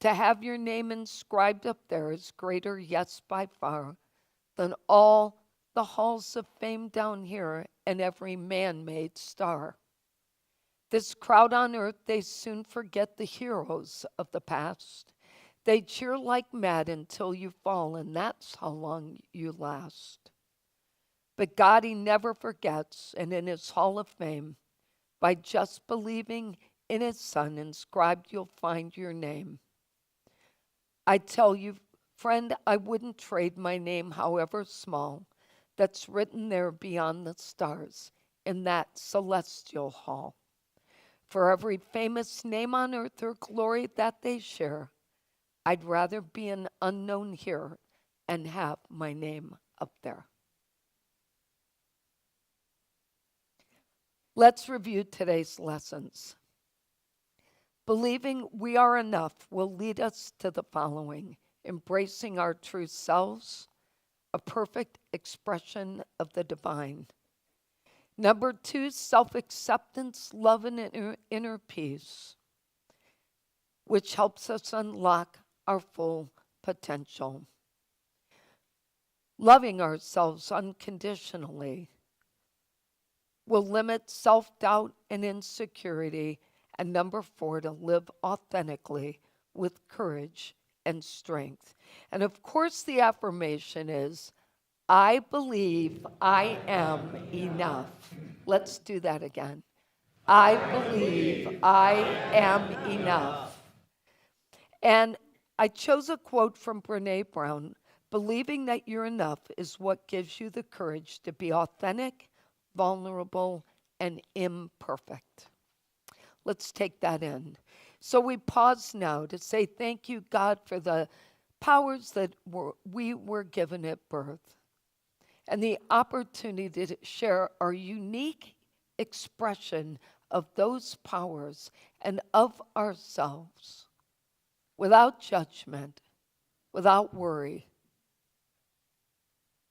To have your name inscribed up there is greater, yes, by far, than all the halls of fame down here and every man-made star. This crowd on earth, they soon forget the heroes of the past. They cheer like mad until you fall, and that's how long you last. But God, He never forgets, and in His hall of fame, by just believing in His Son inscribed, you'll find your name. I tell you, friend, I wouldn't trade my name, however small, that's written there beyond the stars in that celestial hall. For every famous name on earth or glory that they share, I'd rather be an unknown here and have my name up there. Let's review today's lessons. Believing we are enough will lead us to the following: embracing our true selves, a perfect expression of the divine. Number 2, self-acceptance, love, and inner peace, which helps us unlock our full potential. Loving ourselves unconditionally will limit self-doubt and insecurity. And number 4, to live authentically with courage and strength. And of course, the affirmation is, I believe I am enough. Let's do that again. I believe I am enough. And I chose a quote from Brené Brown: believing that you're enough is what gives you the courage to be authentic, vulnerable, and imperfect. Let's take that in. So we pause now to say thank you, God, for the powers that we were given at birth and the opportunity to share our unique expression of those powers and of ourselves without judgment, without worry,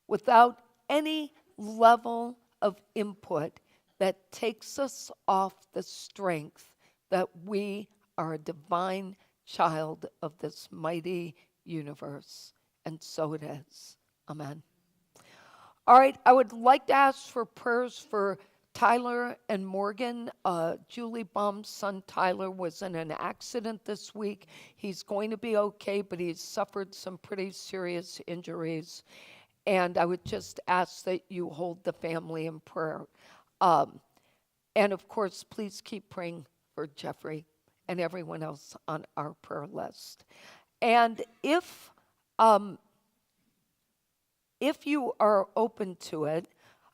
without any level of input that takes us off the strength that we are a divine child of this mighty universe. And so it is. Amen. All right, I would like to ask for prayers for Tyler and Morgan. Julie Baum's son Tyler was in an accident this week. He's going to be okay, but he's suffered some pretty serious injuries. And I would just ask that you hold the family in prayer. And of course, please keep praying for Jeffrey and everyone else on our prayer list. And if you are open to it,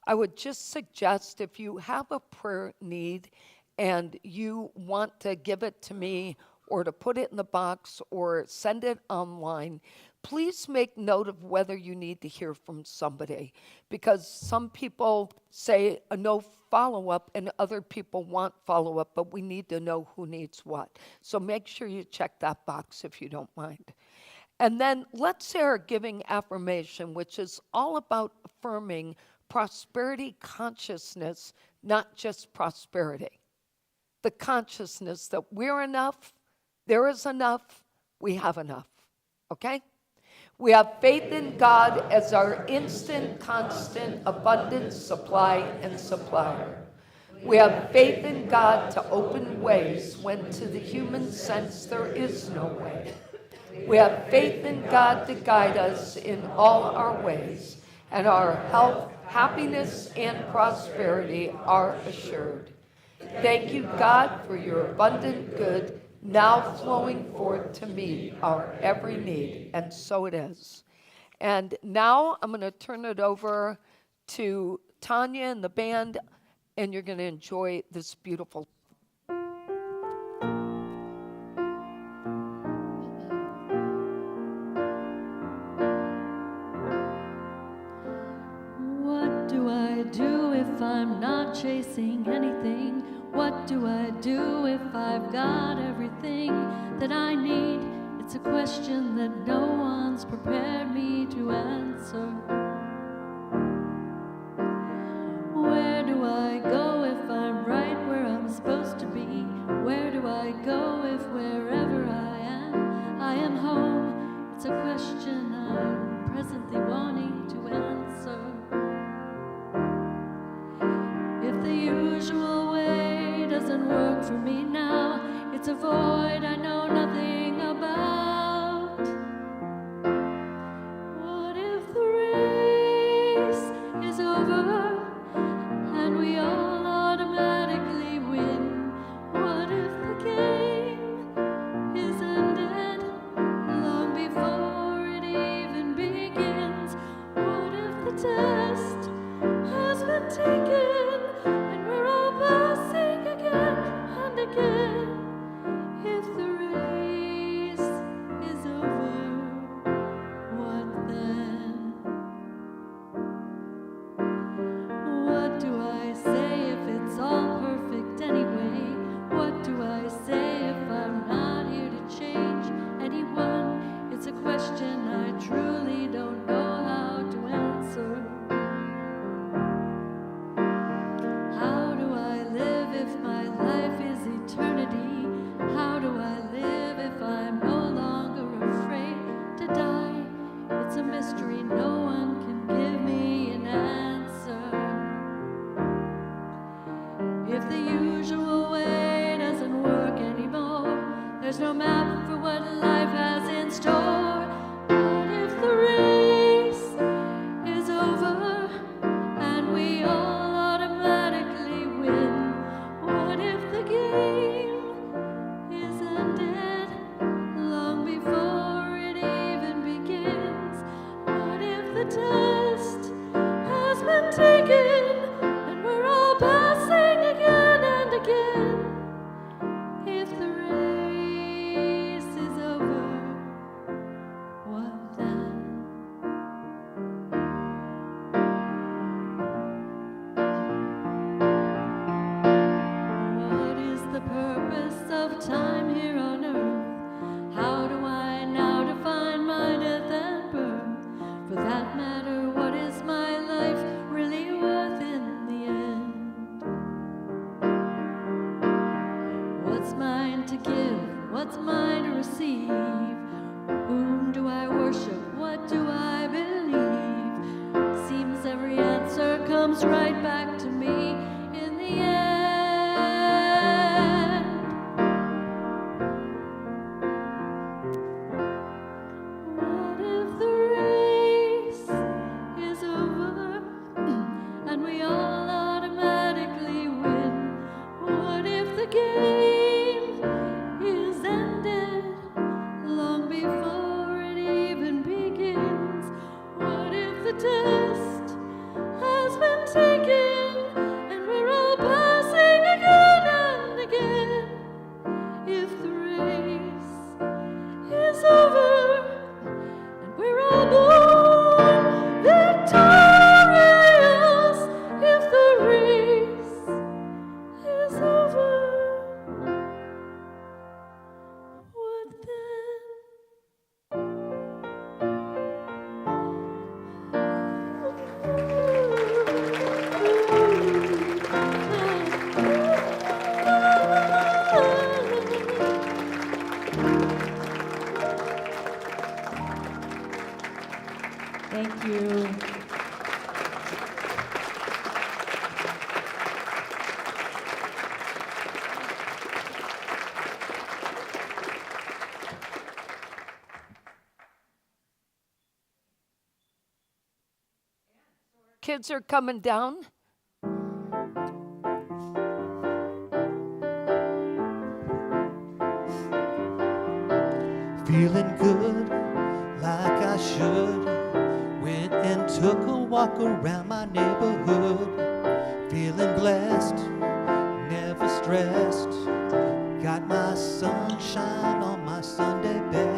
I would just suggest, if you have a prayer need and you want to give it to me or to put it in the box or send it online, please make note of whether you need to hear from somebody, because some people say no follow-up and other people want follow-up, but we need to know who needs what. So make sure you check that box if you don't mind. And then let's say our giving affirmation, which is all about affirming prosperity consciousness, not just prosperity. The consciousness that we're enough, there is enough, we have enough. Okay? We have faith in God as our instant, constant, abundant supply and supplier. We have faith in God to open ways when to the human sense there is no way. We have faith in God to guide us in all our ways, and our health, happiness, and prosperity are assured. Thank you, God, for your abundant good now flowing forth to meet our every need. And so it is. And now I'm going to turn it over to Tanya and the band, and you're going to enjoy this beautiful. What do I do if I'm not chasing anything? What do I do if I've got everything that I need? It's a question that no one's prepared me to answer. Where do I go if I'm right where I'm supposed to be? Where do I go if wherever I am home? It's a question I'm presently wanting to answer. a void I know nothing about. What if the race is over and we all automatically win? What if the game is ended long before it even begins? What if the test has been taken and we're all passing again and again? If the race is over, what then? What do I say if it's all perfect anyway? What do I say if I'm not here to change anyone? It's a question I truly don't know how to answer. How do I live if my life is eternity? How do I live if I'm no longer afraid to die? It's a mystery, no one can give me an answer. If the usual way doesn't work anymore, there's no map for what life has in store. What if the race is over and we all automatically win? What if the game is ended long before it even begins? What if the test has been taken and we're all passing again and again? If the race is over, what then? What is the purpose of time here on earth? How do I now define my death and birth? For that matter, what is my life really worth in the end? What's mine to give? What's mine to receive? Whom do I worship? What do I believe? Seems every answer comes right back to me in the end. What if the race is over and we all automatically win? What if the game is ended long before it even begins? What if the test has been taken and we're all passing again and again? If the race is over and we're all born victorious, if the race is over, what then? Thank you. Kids are coming down. Feeling good like I should. Went and took a walk around my neighborhood. Feeling blessed, never stressed. Got my sunshine on my Sunday best.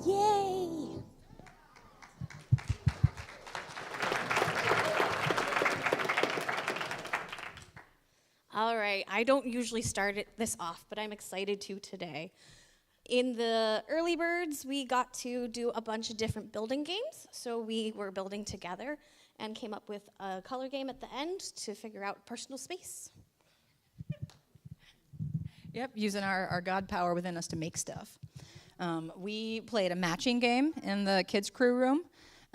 Yay! All right, I don't usually start this off, but I'm excited to today. In the early birds, we got to do a bunch of different building games. So we were building together and came up with a color game at the end to figure out personal space. Yep, using our God power within us to make stuff. We played a matching game in the kids' crew room.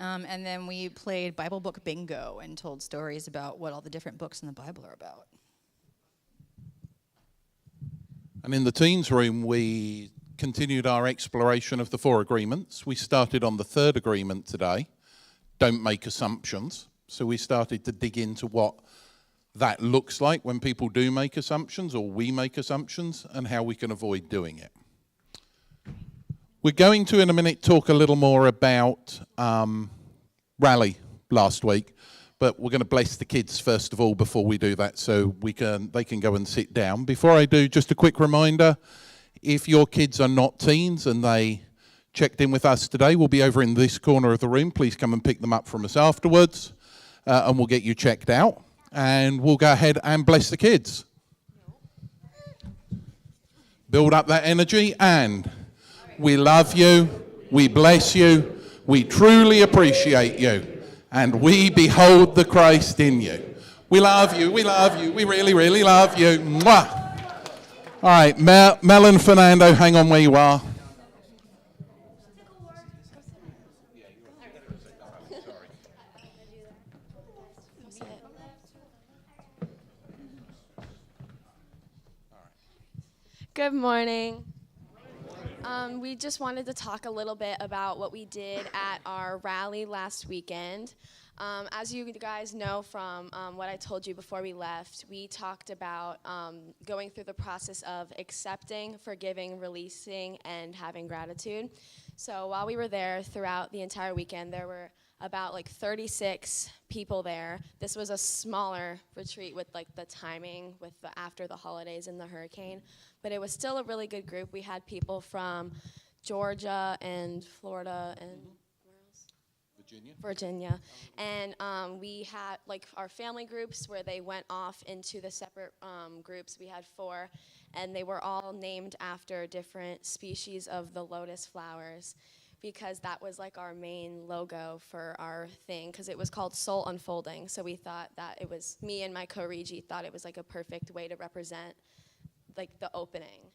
And then we played Bible book bingo and told stories about what all the different books in the Bible are about. And in the teens room, we continued our exploration of the 4 agreements. We started on the 3rd agreement today, don't make assumptions. So we started to dig into what that looks like when people do make assumptions or we make assumptions and how we can avoid doing it. We're going to, in a minute, talk a little more about Rally last week, but we're going to bless the kids first of all before we do that so they can go and sit down. Before I do, just a quick reminder, if your kids are not teens and they checked in with us today, we'll be over in this corner of the room. Please come and pick them up from us afterwards, and we'll get you checked out. And we'll go ahead and bless the kids. Build up that energy, and we love you, we bless you, we truly appreciate you, and we behold the Christ in you. We love you, we really, really love you. Mwah! All right, Mel and Fernando, hang on where you are. Good morning. We just wanted to talk a little bit about what we did at our rally last weekend. As you guys know from what I told you before we left, we talked about going through the process of accepting, forgiving, releasing, and having gratitude. So while we were there throughout the entire weekend, there were about 36 people there. This was a smaller retreat with the timing with after the holidays and the hurricane, but it was still a really good group. We had people from Georgia and Florida and where else? Virginia. And we had our family groups where they went off into the separate groups. We had 4, and they were all named after different species of the lotus flowers, because that was our main logo for our thing, because it was called Soul Unfolding. So we thought that it was, me and my co-regi thought it was a perfect way to represent the opening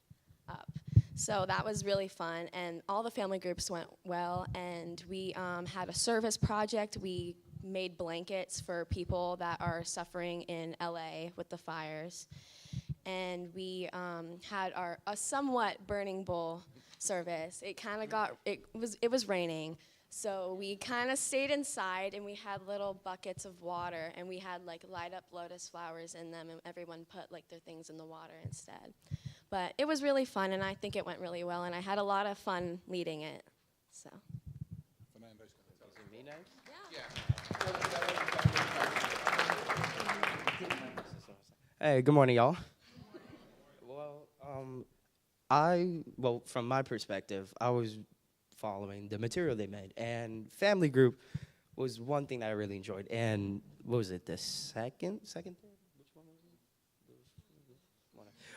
up. So that was really fun, and all the family groups went well, and we had a service project. We made blankets for people that are suffering in LA with the fires, and we had a somewhat burning bull service. It kind of it was raining, so we kind of stayed inside, and we had little buckets of water, and we had light up lotus flowers in them, and everyone put their things in the water instead. But it was really fun, and I think it went really well, and I had a lot of fun leading it. So. Hey, good morning, y'all. Well, from my perspective, I was following the material they made, and family group was one thing that I really enjoyed. And what was it, the second, third? Which one was it?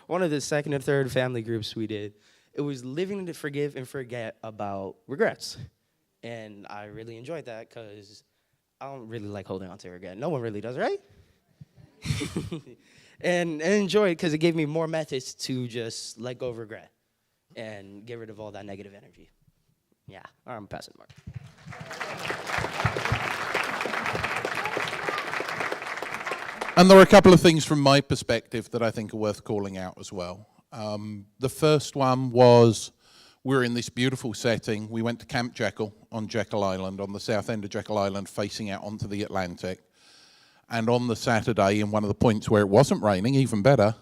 One of the second and third family groups we did. It was living to forgive and forget about regrets, and I really enjoyed that because I don't really like holding on to regret. No one really does, right? and enjoy it because it gave me more methods to just let go of regret and get rid of all that negative energy. Yeah, all right, I'm passing Mark. And there are a couple of things from my perspective that I think are worth calling out as well. The first one was we're in this beautiful setting. We went to Camp Jekyll on Jekyll Island, on the south end of Jekyll Island, facing out onto the Atlantic. And on the Saturday, in one of the points where it wasn't raining, even better,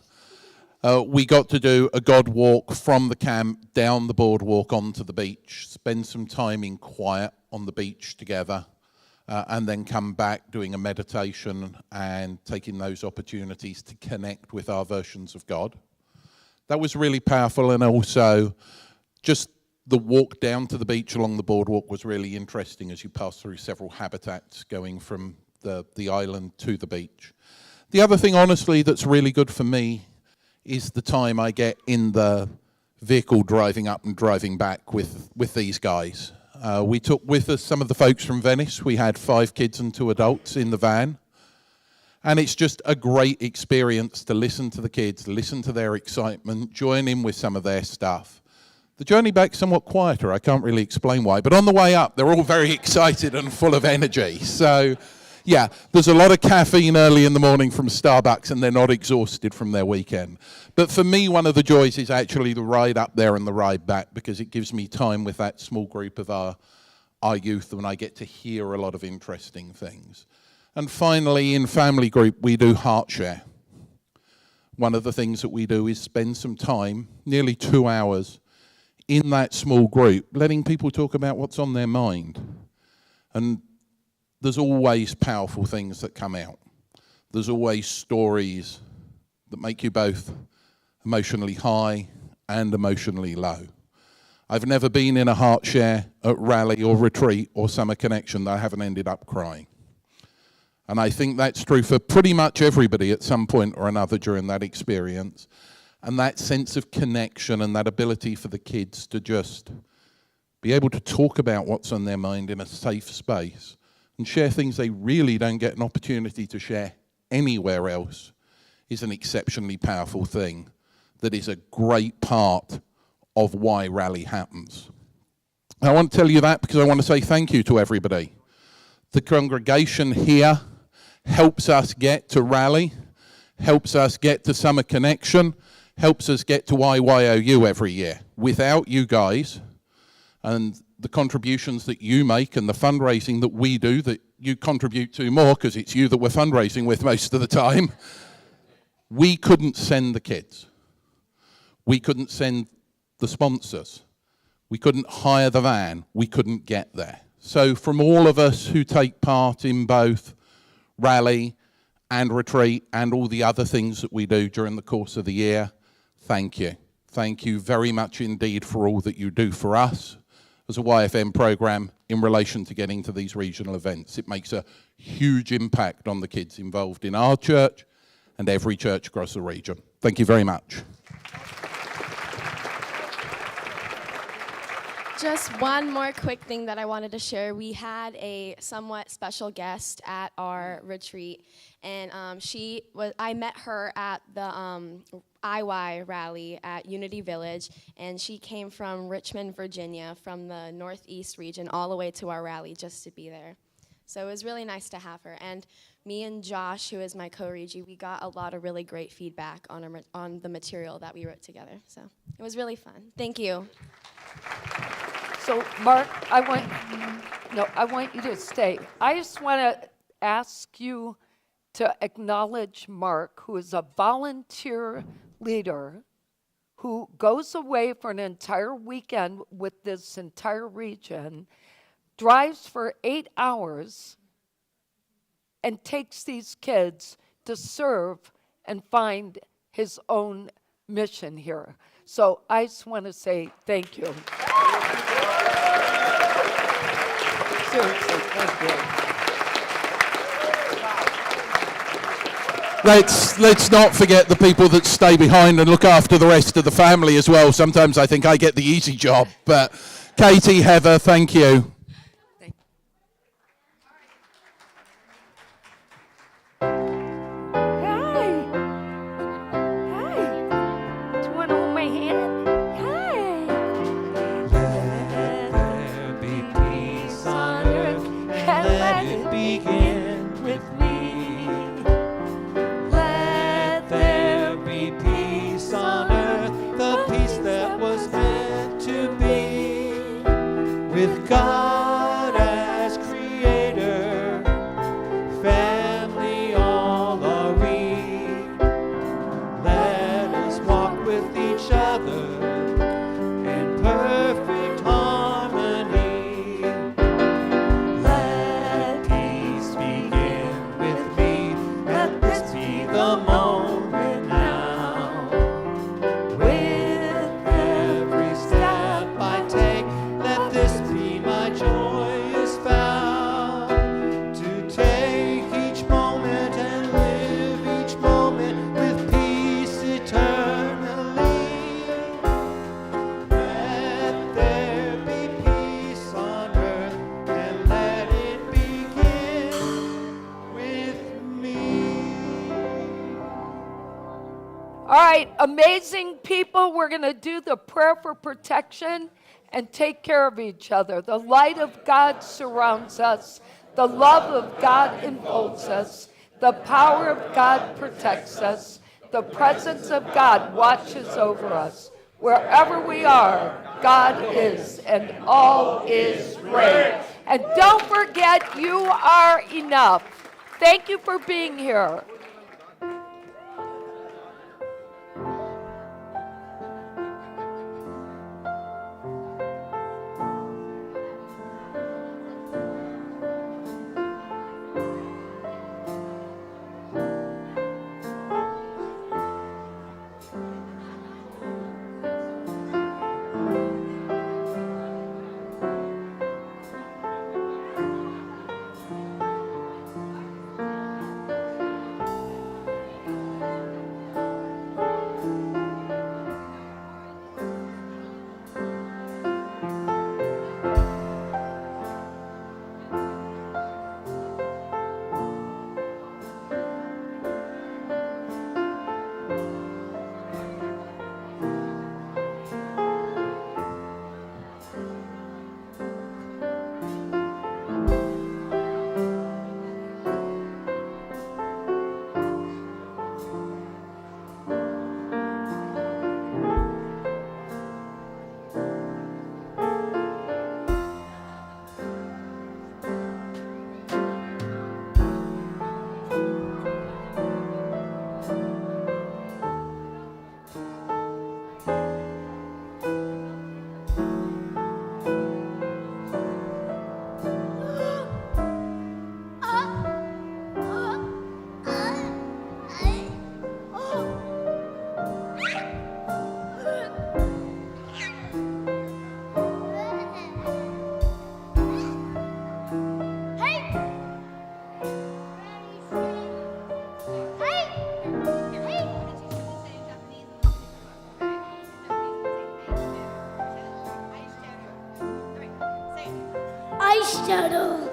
we got to do a God walk from the camp down the boardwalk onto the beach, spend some time in quiet on the beach together, and then come back doing a meditation and taking those opportunities to connect with our versions of God. That was really powerful, and also just the walk down to the beach along the boardwalk was really interesting as you pass through several habitats going from the island to the beach. The other thing, honestly, that's really good for me is the time I get in the vehicle driving up and driving back with these guys. We took with us some of the folks from Venice. We had 5 kids and 2 adults in the van. And it's just a great experience to listen to the kids, listen to their excitement, join in with some of their stuff. The journey back somewhat quieter. I can't really explain why. But on the way up, they're all very excited and full of energy. So, yeah, there's a lot of caffeine early in the morning from Starbucks, and they're not exhausted from their weekend. But for me, one of the joys is actually the ride up there and the ride back, because it gives me time with that small group of our youth, and I get to hear a lot of interesting things. And finally, in family group, we do heart share. One of the things that we do is spend some time, nearly 2 hours, in that small group, letting people talk about what's on their mind. And there's always powerful things that come out. There's always stories that make you both emotionally high and emotionally low. I've never been in a heart share at rally or retreat or summer connection that I haven't ended up crying. And I think that's true for pretty much everybody at some point or another during that experience. And that sense of connection and that ability for the kids to just be able to talk about what's on their mind in a safe space and share things they really don't get an opportunity to share anywhere else is an exceptionally powerful thing that is a great part of why Rally happens. I want to tell you that because I want to say thank you to everybody. The congregation here helps us get to Rally, helps us get to Summer Connection, helps us get to IYOU every year. Without you guys and the contributions that you make and the fundraising that we do, that you contribute to more because it's you that we're fundraising with most of the time, we couldn't send the kids. We couldn't send the sponsors. We couldn't hire the van. We couldn't get there. So from all of us who take part in both Rally and Retreat and all the other things that we do during the course of the year, thank you. Thank you very much indeed for all that you do for us as a YFM program in relation to getting to these regional events. It makes a huge impact on the kids involved in our church and every church across the region. Thank you very much. Just one more quick thing that I wanted to share. We had a somewhat special guest at our retreat, and I met her at the IY rally at Unity Village, and she came from Richmond, Virginia, from the Northeast region, all the way to our rally just to be there. So it was really nice to have her. And me and Josh, who is my co-regi, we got a lot of really great feedback on the material that we wrote together. So it was really fun. Thank you. So, Mark, I want you to stay. I just want to ask you to acknowledge Mark, who is a volunteer leader who goes away for an entire weekend with this entire region, drives for 8 hours, and takes these kids to serve and find his own mission here. So I just want to say thank you. Seriously, thank you. Let's not forget the people that stay behind and look after the rest of the family as well. Sometimes I think I get the easy job, but Katie, Heather, thank you. With God as creator, family all are we. Let us walk with each other in perfect harmony. Let peace begin with me. Let this be the moment now. With every step I take, let this be my joy. Amazing people, we're going to do the prayer for protection and take care of each other. The light of God surrounds us. The love of God enfolds us. The power of God protects us. The presence of God watches over us. Wherever we are, God is, and all is great. And don't forget, you are enough. Thank you for being here. Eyeshadow.